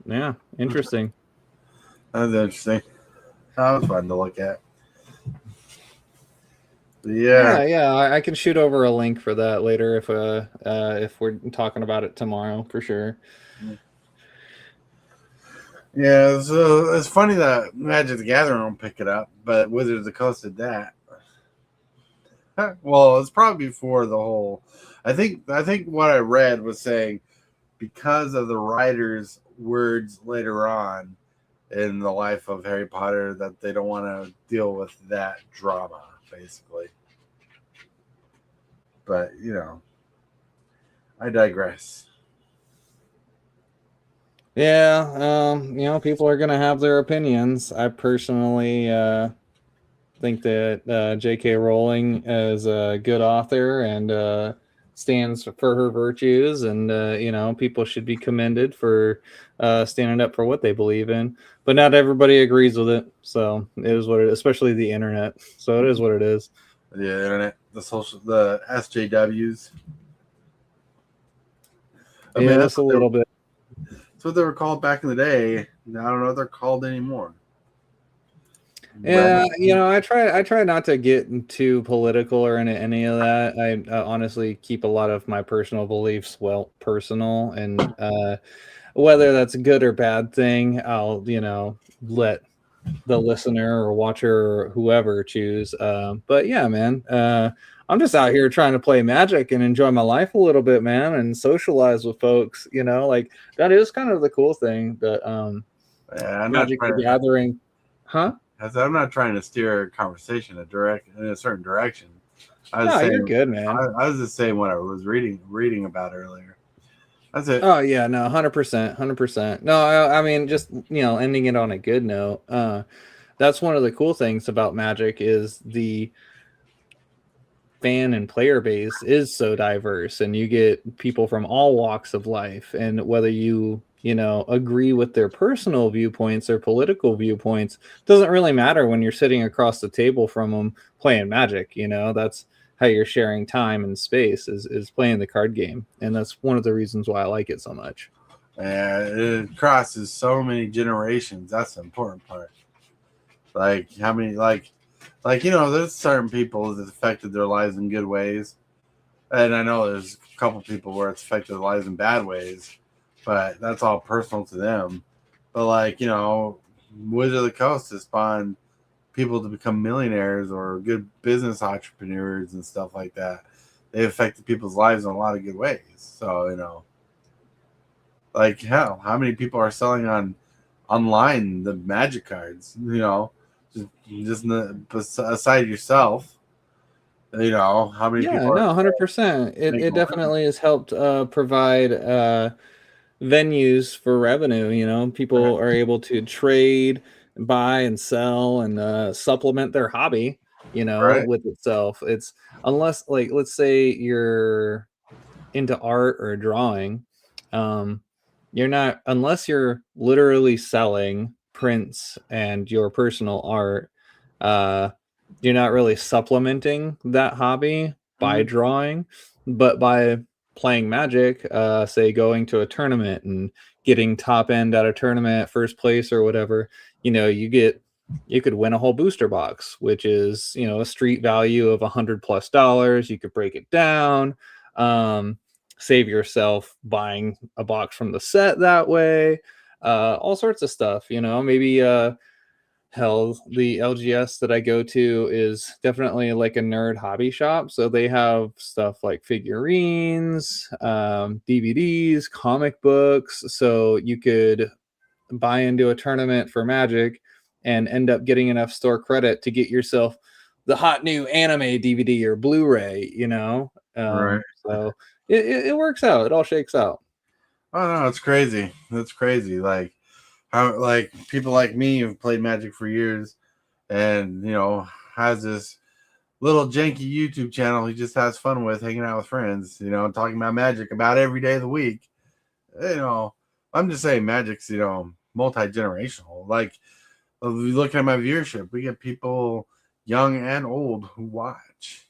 Yeah, interesting. That's interesting. That was fun to look at. Yeah. I can shoot over a link for that later if we're talking about it tomorrow for sure. Yeah, so it's funny that Magic the Gathering won't pick it up, but Wizards of the Coast did that. Well, it's probably before the whole. I think what I read was saying because of the writers words later on in the life of Harry Potter that they don't want to deal with that drama, basically. But, I digress. Yeah, people are gonna have their opinions. I personally think that J.K. Rowling is a good author and stands for her virtues, and people should be commended for standing up for what they believe in. But not everybody agrees with it, so it is what it is. Especially the internet, so it is what it is. The internet, the SJWs. Just a little bit. That's what they were called back in the day. I don't know what they're called anymore. Yeah, I try not to get too political or into any of that. I honestly keep a lot of my personal beliefs personal, and whether that's a good or bad thing, I'll let the listener or watcher or whoever choose. But yeah, man, I'm just out here trying to play Magic and enjoy my life a little bit, man, and socialize with folks. Like that is kind of the cool thing that I'm Magic the Gathering, huh? I'm not trying to steer a conversation in a certain direction. You're good, man. I was just saying what I was reading about earlier. That's it. Oh yeah, no, 100%. No, I mean, just ending it on a good note. That's one of the cool things about Magic is the fan and player base is so diverse, and you get people from all walks of life, and whether you agree with their personal viewpoints or political viewpoints doesn't really matter when you're sitting across the table from them playing Magic. That's how you're sharing time and space is playing the card game, and that's one of the reasons why I like it so much. It crosses so many generations. That's the important part. Like how many there's certain people that affected their lives in good ways, and I know there's a couple people where it's affected their lives in bad ways, but that's all personal to them. But Wizard of the Coast has spawned people to become millionaires or good business entrepreneurs and stuff like that. They affected people's lives in a lot of good ways. So hell, how many people are selling online the Magic cards? Just aside yourself. How many people? Yeah, no, 100%. It definitely has helped provide venues for revenue. People are able to trade, buy and sell, and supplement their hobby Right. with itself. It's unless, like, let's say you're into art or drawing, you're not, unless you're literally selling prints and your personal art, you're not really supplementing that hobby by drawing, but by playing Magic, say going to a tournament and getting top end at a tournament, first place or whatever, you could win a whole booster box, which is a street value of $100+. You could break it down, save yourself buying a box from the set that way, all sorts of stuff. Maybe hell, the LGS that I go to is definitely like a nerd hobby shop. So they have stuff like figurines, DVDs, comic books. So you could buy into a tournament for Magic and end up getting enough store credit to get yourself the hot new anime DVD or Blu-ray, Right. So it works out. It all shakes out. Oh no, it's crazy. That's crazy. Like how people like me who've played Magic for years and has this little janky YouTube channel he just has fun with, hanging out with friends, talking about Magic about every day of the week. I'm just saying Magic's, multi-generational. Like looking at my viewership, we get people young and old who watch,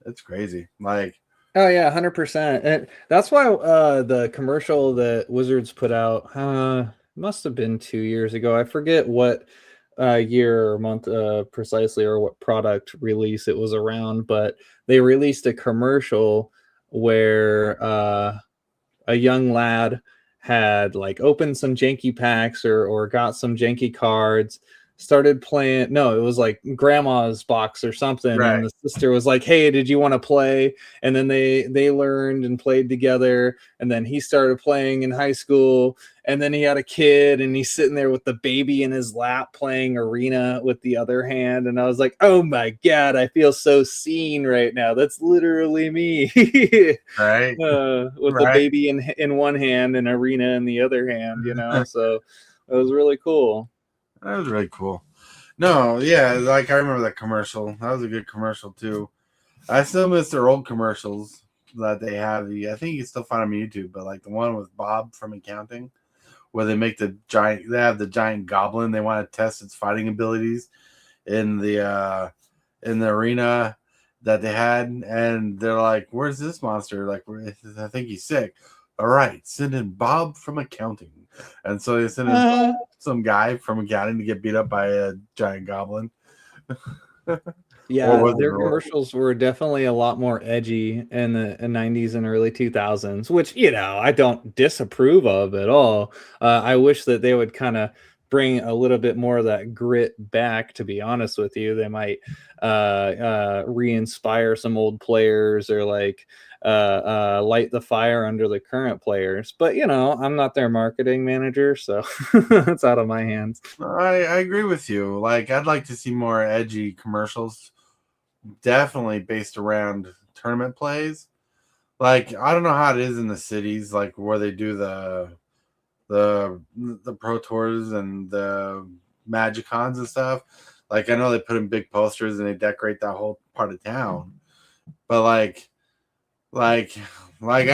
It's crazy. Like, oh yeah, 100%. And that's why the commercial that Wizards put out must have been 2 years ago. I forget what year or month precisely or what product release it was around, but they released a commercial where a young lad had like opened some janky packs or got some janky cards, started playing. No, it was like grandma's box or something, Right. and the sister was like, "Hey, did you want to play?" And then they learned and played together, and then he started playing in high school, and then he had a kid, and he's sitting there with the baby in his lap playing Arena with the other hand, and I was like, "Oh my god, I feel so seen right now. That's literally me." Right. With the Right. baby in one hand and Arena in the other hand, so it was really cool. That was really cool. No, yeah, like I remember that commercial. That was a good commercial too. I still miss their old commercials that they have. I think you can still find them on YouTube, but like the one with Bob from accounting, where they make they have the giant goblin. They want to test its fighting abilities in the arena that they had, and they're like, "Where's this monster? Like, I think he's sick." All right, send in Bob from accounting, and so they send in some guy from accounting to get beat up by a giant goblin. Or Yeah, was it their Roy? commercials were definitely a lot more edgy in the 90s and early 2000s, which, I don't disapprove of at all. I wish that they would kind of bring a little bit more of that grit back, to be honest with you. They might re-inspire some old players or like light the fire under the current players. But, I'm not their marketing manager, so it's out of my hands. I agree with you. Like, I'd like to see more edgy commercials, definitely based around tournament plays. Like, I don't know how it is in the cities, like where they do the pro tours and the magicons and stuff. Like, I know they put in big posters and they decorate that whole part of town. But like I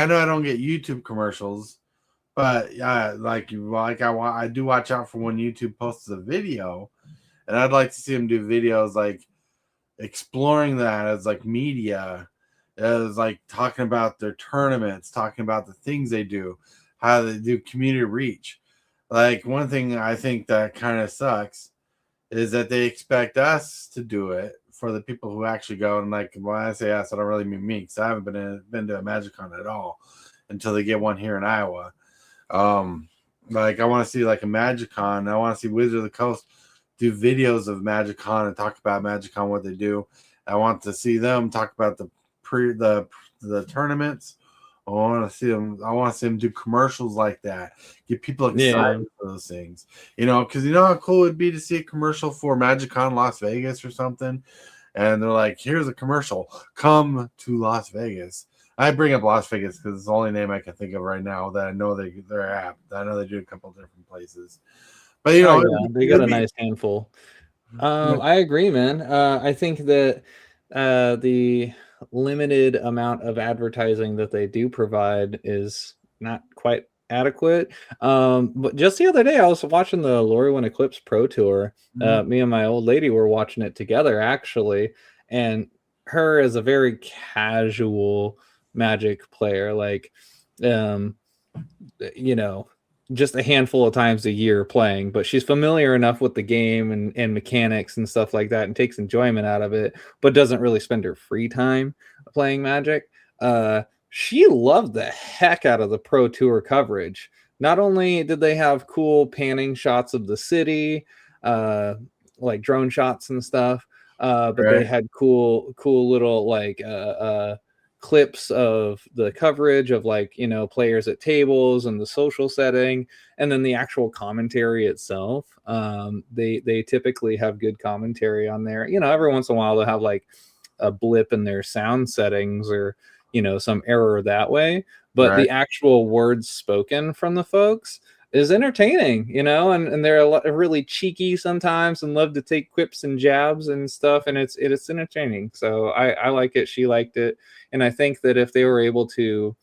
know I don't get YouTube commercials, but yeah, I do watch out for when YouTube posts a video, and I'd like to see them do videos like exploring that as like media, as like talking about their tournaments, talking about the things they do, how they do community reach. Like, one thing I think that kind of sucks is that they expect us to do it for the people who actually go. And like, when I say us, I don't really mean me, because I haven't been to a MagicCon at all until they get one here in Iowa. Like, I want to see like a MagicCon. I want to see Wizard of the Coast do videos of MagicCon and talk about MagicCon, what they do. I want to see them talk about the tournaments. I want to see them. I want to see them do commercials like that. Get people Yeah. excited for those things. Because how cool it would be to see a commercial for MagicCon Las Vegas or something, and they're like, "Here's a commercial. Come to Las Vegas." I bring up Las Vegas because it's the only name I can think of right now that I know they're at. I know they do a couple different places, but Oh yeah, they got it'd a be nice handful. I agree, man. I think that the limited amount of advertising that they do provide is not quite adequate. But just the other day, I was watching the Lorwyn Eclipse Pro Tour. Me and my old lady were watching it together, actually, and her is a very casual Magic player, like, um, you know, just a handful of times a year playing, but she's familiar enough with the game and mechanics and stuff like that and takes enjoyment out of it, but doesn't really spend her free time playing Magic. She loved the heck out of the Pro Tour coverage. Not only did they have cool panning shots of the city, like drone shots and stuff, but they right. had cool little like clips of the coverage of like players at tables and the social setting, and then the actual commentary itself. They typically have good commentary on there. Every once in a while they'll have like a blip in their sound settings or some error that way, but Right. the actual words spoken from the folks is entertaining, and they're really cheeky sometimes and love to take quips and jabs and stuff, and it's entertaining. So I like it. She liked it, and I think that if they were able to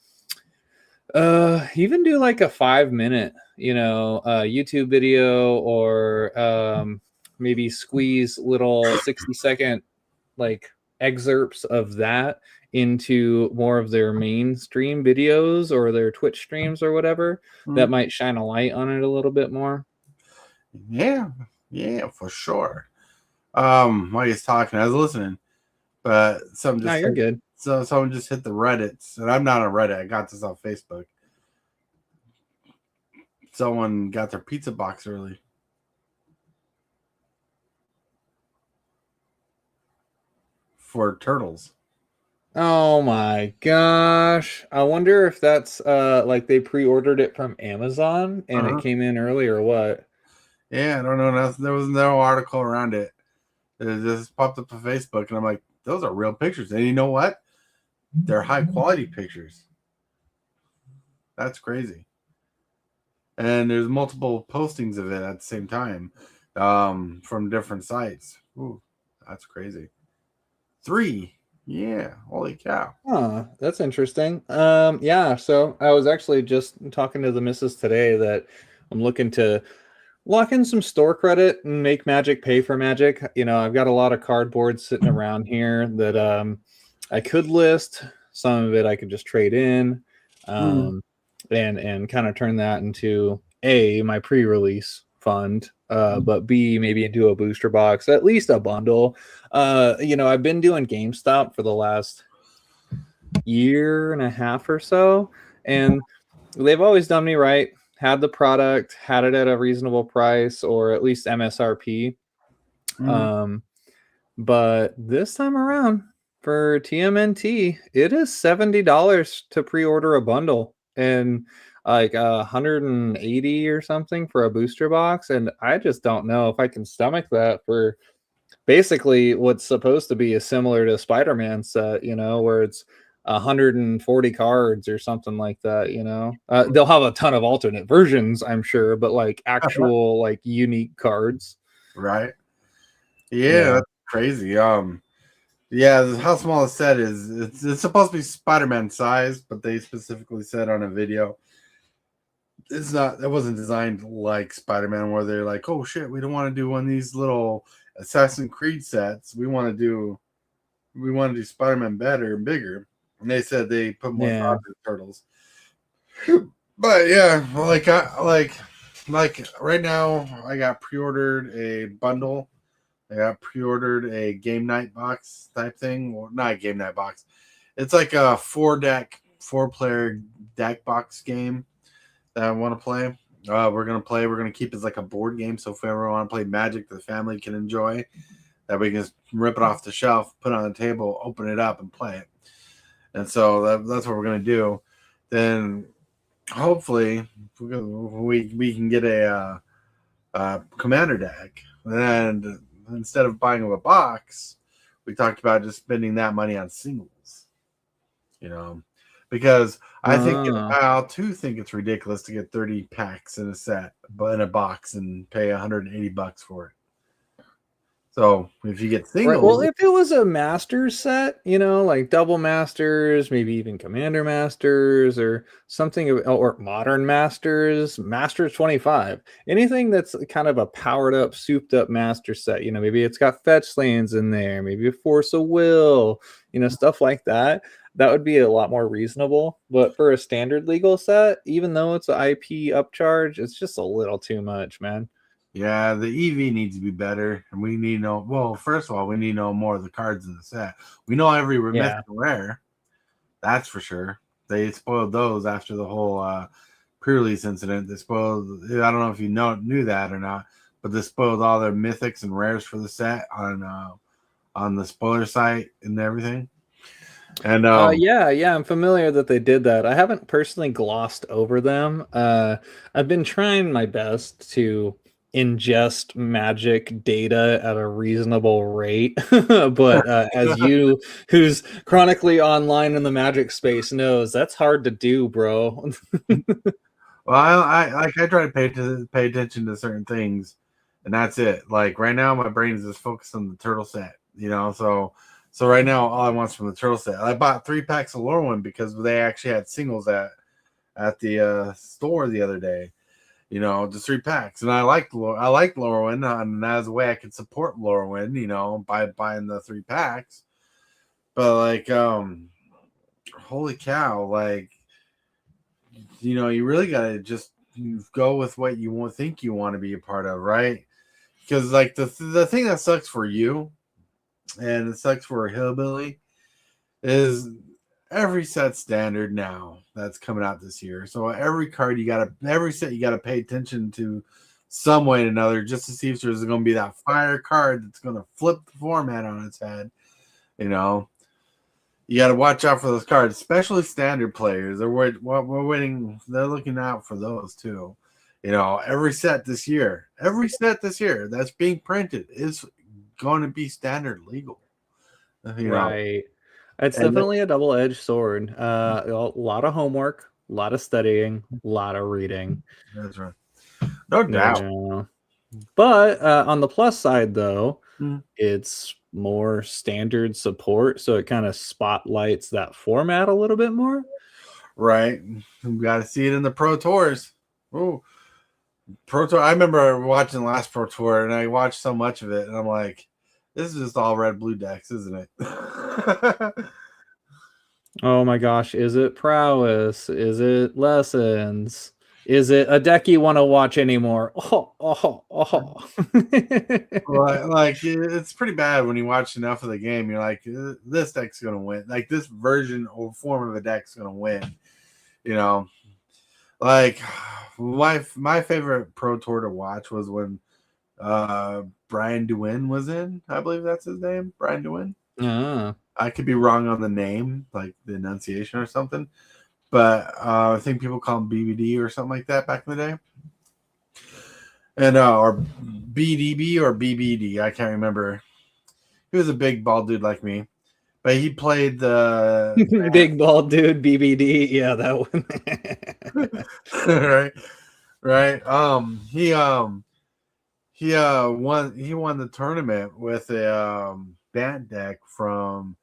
even do like a 5 minute YouTube video, or maybe squeeze little 60-second like excerpts of that into more of their mainstream videos or their Twitch streams or whatever, that might shine a light on it a little bit more. Yeah, yeah, for sure. While he's talking, I was listening, but No, you're good. someone just hit the Reddits, and I'm not on Reddit. I got this on Facebook. Someone got their pizza box early. for Turtles. Oh my gosh. I wonder if that's like they pre-ordered it from Amazon and it came in early or what. Yeah, I don't know. There was no article around it. It just popped up on Facebook, and I'm like, those are real pictures. And you know what? They're high quality pictures. That's crazy. And there's multiple postings of it at the same time from different sites. Ooh, that's crazy. 3. Yeah, holy cow. Huh, that's interesting. Yeah, so I was actually just talking to the missus today that I'm looking to lock in some store credit and make Magic pay for Magic. You know, I've got a lot of cardboard sitting around here that I could list. Some of it I could just trade in, and kind of turn that into A, my pre-release fund, but B, maybe into a booster box, at least a bundle. You know, I've been doing GameStop for the last year and a half or so, and they've always done me right. Had the product, had it at a reasonable price or at least MSRP. But this time around for TMNT, it is $70 to pre-order a bundle and like 180 or something for a booster box. And I just don't know if I can stomach that for basically what's supposed to be a similar to Spider-Man set, you know, where it's 140 cards or something like that, you know. They'll have a ton of alternate versions, I'm sure, but like actual like unique cards. Right. Yeah, that's crazy. Yeah, how small the set is. It's supposed to be Spider-Man size, but they specifically said on a video it's not. It wasn't designed like Spider-Man, where they're like, "Oh shit, we don't want to do one of these little Assassin's Creed sets. We want to do Spider-Man better and bigger." And they said they put more thought into Turtles. But yeah, like right now, I got pre-ordered a bundle. I got pre-ordered a game night box type thing. Well, not a game night box. It's like a 4-player deck box game that I want to play. We're gonna play. We're gonna keep it as like a board game. So if we ever want to play Magic, the family can enjoy. That we can just rip it off the shelf, put it on the table, open it up, and play it. And so that's what we're gonna do. Then hopefully we can get a commander deck. And instead of buying a box, we talked about just spending that money on singles. You know, because I too think it's ridiculous to get 30 packs in a set, but in a box and pay $180 for it. So if you get singles, Right. Well, if it was a Masters set, you know, like double Masters, maybe even Commander Masters or something, or Modern Masters, Masters 25, anything that's kind of a powered up, souped up Master set, you know, maybe it's got fetch lands in there, maybe a Force of Will, you know, stuff like that. That would be a lot more reasonable. But for a standard legal set, even though it's an IP upcharge, it's just a little too much, man. yeah, the EV needs to be better, and we need to know. Well, first of all, we need to know more of the cards in the set. We know every mythic rare, that's for sure. They spoiled those after the whole pre-release incident. They spoiled. I don't know if you knew that or not, but they spoiled all their mythics and rares for the set on the spoiler site and everything. And yeah, I'm familiar that they did that. I haven't personally glossed over them. I've been trying my best to ingest Magic data at a reasonable rate, but as you, who's chronically online in the Magic space, knows, that's hard to do, bro. well, I try to pay attention to certain things, and that's it. Like right now, my brain is just focused on the turtle set. You know, so right now, all I want is from the turtle set. I bought 3 packs of Lorwyn because they actually had singles at the store the other day. You know, just 3 packs, and I liked Lorwyn, and as a way I could support Lorwyn, you know, by buying the 3 packs. But like, holy cow, like, you know, you really gotta just go with what you think you want to be a part of, right? Because like the thing that sucks for you, and it sucks for a hillbilly, is every set standard now that's coming out this year. So every set you gotta pay attention to some way or another just to see if there's going to be that fire card that's going to flip the format on its head. You know, you got to watch out for those cards, especially standard players. We're waiting. They're looking out for those too. You know, every set this year that's being printed is going to be standard legal. You know, Right. It's and definitely a double-edged sword. A lot of homework, a lot of studying, a lot of reading. that's right, no doubt. Yeah. But on the plus side, though, Mm. it's more standard support, so it kind of spotlights that format a little bit more. Right, we got to see it in the Pro Tours. Oh, Pro Tour. I remember watching the last Pro Tour, and I watched so much of it, and I'm like, this is just all red blue decks, isn't it? Oh my gosh, is it prowess? Is it lessons? Is it a deck you want to watch anymore? Oh. Like it's pretty bad when you watch enough of the game. You're like, this deck's gonna win. Like this version or form of a deck's gonna win. You know, like my favorite Pro Tour to watch was when Brian Dewin was in. I believe that's his name, Brian Dewin. Ah. I could be wrong on the name, like the enunciation or something, but I think people call him BBD or something like that back in the day. And or BDB or BBD, I can't remember. He was a big bald dude like me, but he played the Big bald dude, BBD. Yeah, that one. right. He won the tournament with a Bant deck from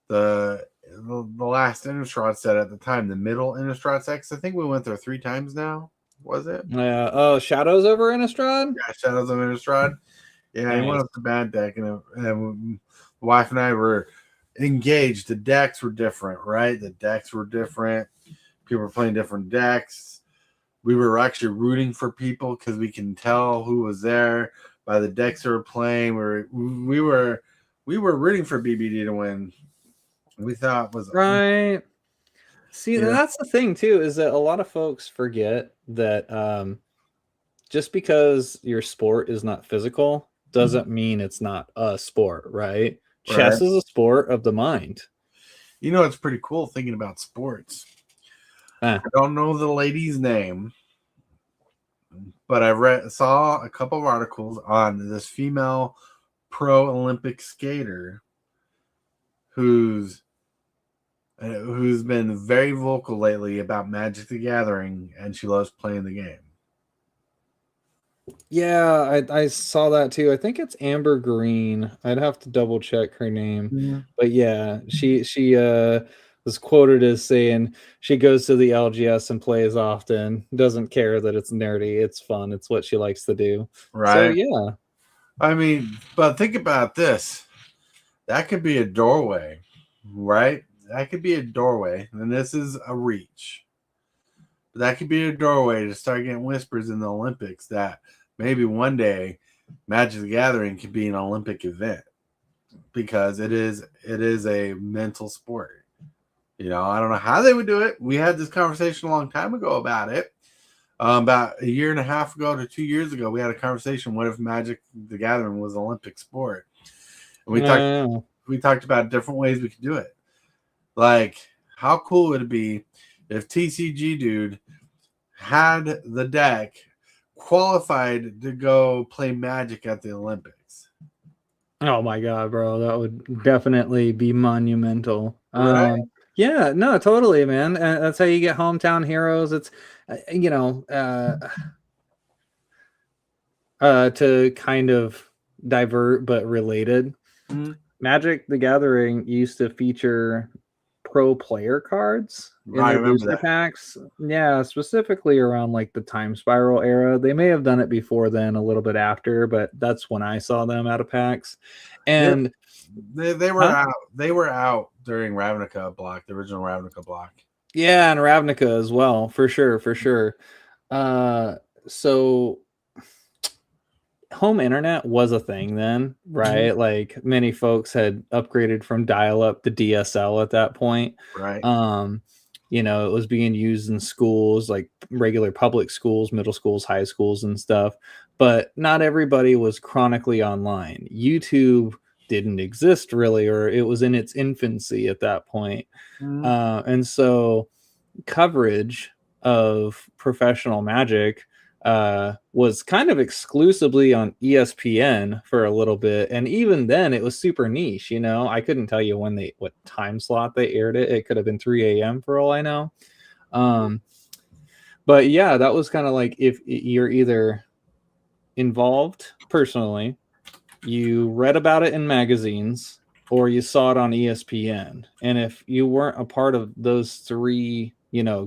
the last Innistrad set at the time, the middle Innistrad sets. I think we went there 3 times now. Was it? Yeah. Oh, Shadows over Innistrad? Yeah, Shadows of Innistrad. Yeah, Nice. he went up the Bant deck, and the wife and I were engaged. The decks were different, right? The decks were different. People were playing different decks. We were actually rooting for people because we can tell who was there by the decks they were playing. We were rooting for BBD to win. We thought it was Right. See, Yeah. that's the thing too, is that a lot of folks forget that just because your sport is not physical doesn't mean it's not a sport, right? Chess is a sport of the mind. You know, it's pretty cool thinking about sports. Ah. I don't know the lady's name, but I saw a couple of articles on this female pro Olympic skater who's been very vocal lately about Magic the Gathering, and she loves playing the game. Yeah, I saw that too. I think it's Amber Green. I'd have to double check her name. But yeah, she was quoted as saying she goes to the LGS and plays often, doesn't care that it's nerdy, it's fun, it's what she likes to do. Right. So yeah. I mean, but think about this. That could be a doorway, right? That could be a doorway, and this is a reach. But that could be a doorway to start getting whispers in the Olympics that maybe one day Magic the Gathering could be an Olympic event because it is a mental sport. You know, I don't know how they would do it. We had this conversation a long time ago about it. About a year and a half ago to 2 years ago, we had a conversation. What if Magic the Gathering was an Olympic sport? And we talked about different ways we could do it. Like, how cool would it be if TCG dude had the deck qualified to go play Magic at the Olympics? Oh my god, bro, that would definitely be monumental. Right. Yeah, no, totally, man. That's how you get hometown heroes. It's to kind of divert but related. Magic the Gathering used to feature pro player cards in their booster packs. Yeah, specifically around like the Time Spiral era. They may have done it before then, a little bit after, but that's when I saw them out of packs. And they were out. They were out during Ravnica block, the original Ravnica block. Yeah, and Ravnica as well, for sure. So home internet was a thing then, right? Like many folks had upgraded from dial-up to DSL at that point. Right. It was being used in schools, like regular public schools, middle schools, high schools and stuff, but not everybody was chronically online. YouTube didn't exist really, or it was in its infancy at that point. And so coverage of professional Magic was kind of exclusively on ESPN for a little bit, and even then it was super niche. I couldn't tell you what time slot they aired it. It could have been 3 a.m. for all I know. But yeah, that was kind of like, if you're either involved personally, you read about it in magazines, or you saw it on ESPN. And if you weren't a part of those three,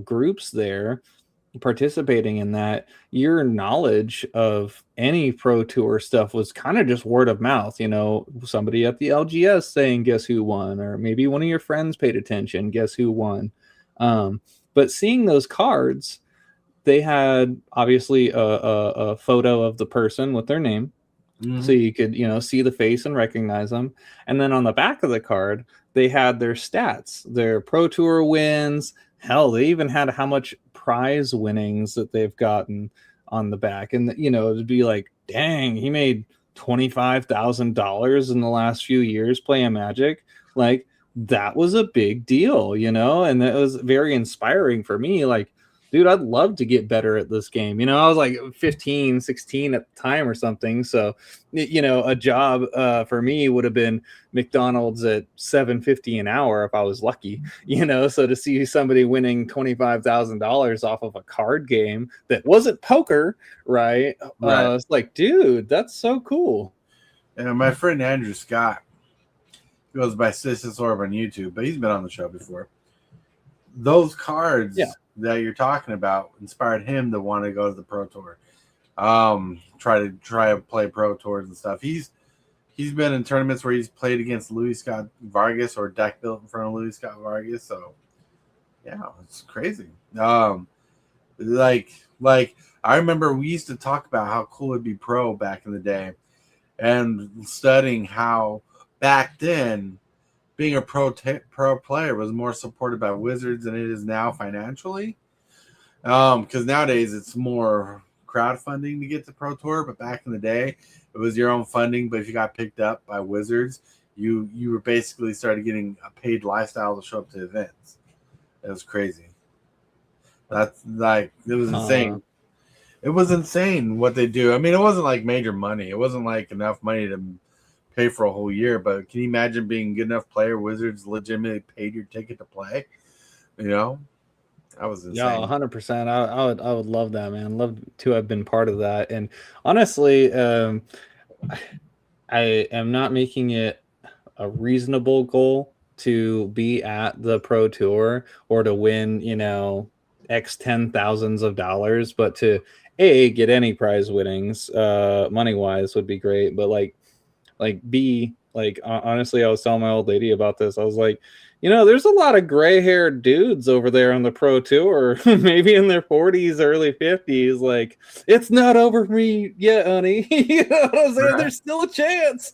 groups there participating in that, your knowledge of any Pro Tour stuff was kind of just word of mouth. Somebody at the LGS saying, guess who won? Or maybe one of your friends paid attention, guess who won? But seeing those cards, they had obviously a photo of the person with their name. So you could, see the face and recognize them. And then on the back of the card, they had their stats, their Pro Tour wins. Hell, they even had how much prize winnings that they've gotten on the back. And, it'd be like, dang, he made $25,000 in the last few years playing Magic. Like, that was a big deal, and it was very inspiring for me. Like, dude, I'd love to get better at this game. I was like 15, 16 at the time or something. So, a job for me would have been McDonald's at $7.50 an hour if I was lucky, So to see somebody winning $25,000 off of a card game that wasn't poker, right? It's like, dude, that's so cool. And my friend Andrew Scott, he goes by Sissus Orb on YouTube, but he's been on the show before. Those cards that you're talking about inspired him to want to go to the Pro Tour, try to play Pro Tours and stuff. He's been in tournaments where he's played against Louis Scott Vargas or deck built in front of Louis Scott Vargas. So yeah, it's crazy. Like I remember we used to talk about how cool it'd be pro back in the day, and studying how back then being a pro player was more supported by Wizards than it is now financially. Because nowadays it's more crowdfunding to get to Pro Tour, but back in the day it was your own funding. But if you got picked up by Wizards, you were basically started getting a paid lifestyle to show up to events. It was crazy. That's like, it was insane. It was insane what they do. I mean, it wasn't like major money. It wasn't like enough money to pay for a whole year, but can you imagine being a good enough player? Wizards legitimately paid your ticket to play. That was insane. Yeah, 100%. I would love that, man. Love to have been part of that. And honestly, I am not making it a reasonable goal to be at the Pro Tour or to win, X 10,000s of dollars, but to get any prize winnings, money wise would be great. But honestly, I was telling my old lady about this. I was like, there's a lot of gray-haired dudes over there on the Pro Tour, maybe in their 40s, early 50s. Like, it's not over for me yet, honey. You know what I'm saying? There's still a chance.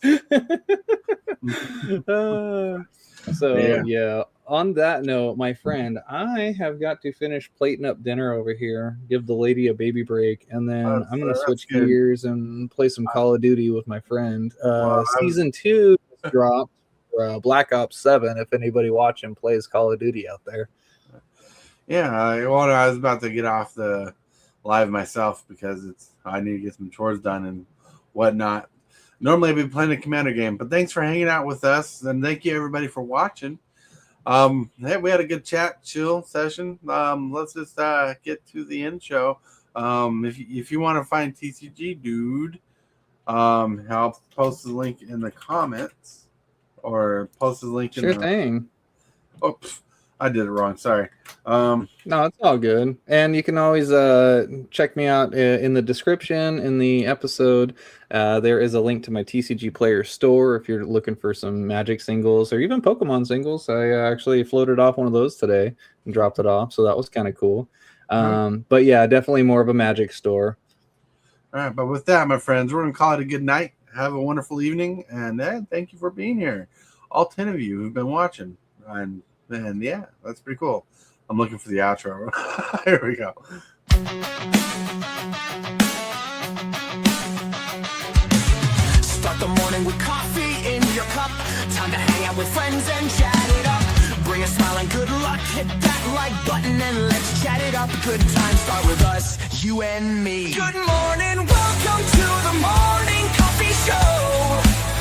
Yeah. On that note, my friend, I have got to finish plating up dinner over here, give the lady a baby break, and then I'm going to switch gears and play some Call of Duty with my friend. Season 2 dropped for Black Ops 7, if anybody watching plays Call of Duty out there. Yeah, I was about to get off the live myself because I need to get some chores done and whatnot. Normally I'd be playing a Commander game, but thanks for hanging out with us, and thank you everybody for watching. Hey, we had a good chat, chill session. Let's just get to the end show. If you want to find TCG Dude, I'll post the link in the comments or post the link in the thing. Oops, I did it wrong. Sorry. No, it's all good. And you can always check me out in the description in the episode. There is a link to my TCG Player store if you're looking for some Magic singles or even Pokemon singles. I actually floated off one of those today and dropped it off, so that was kind of cool. But yeah, definitely more of a Magic store. All right, but with that, my friends, we're going to call it a good night. Have a wonderful evening, and thank you for being here. All 10 of you who've been watching. And yeah, that's pretty cool. I'm looking for the outro. Here we go. Start the morning with coffee in your cup. out with friends and chat it up. Bring a smile and good luck, hit that like button and let's chat it up. Good times start with us, you and me. Good morning, welcome to the morning coffee show.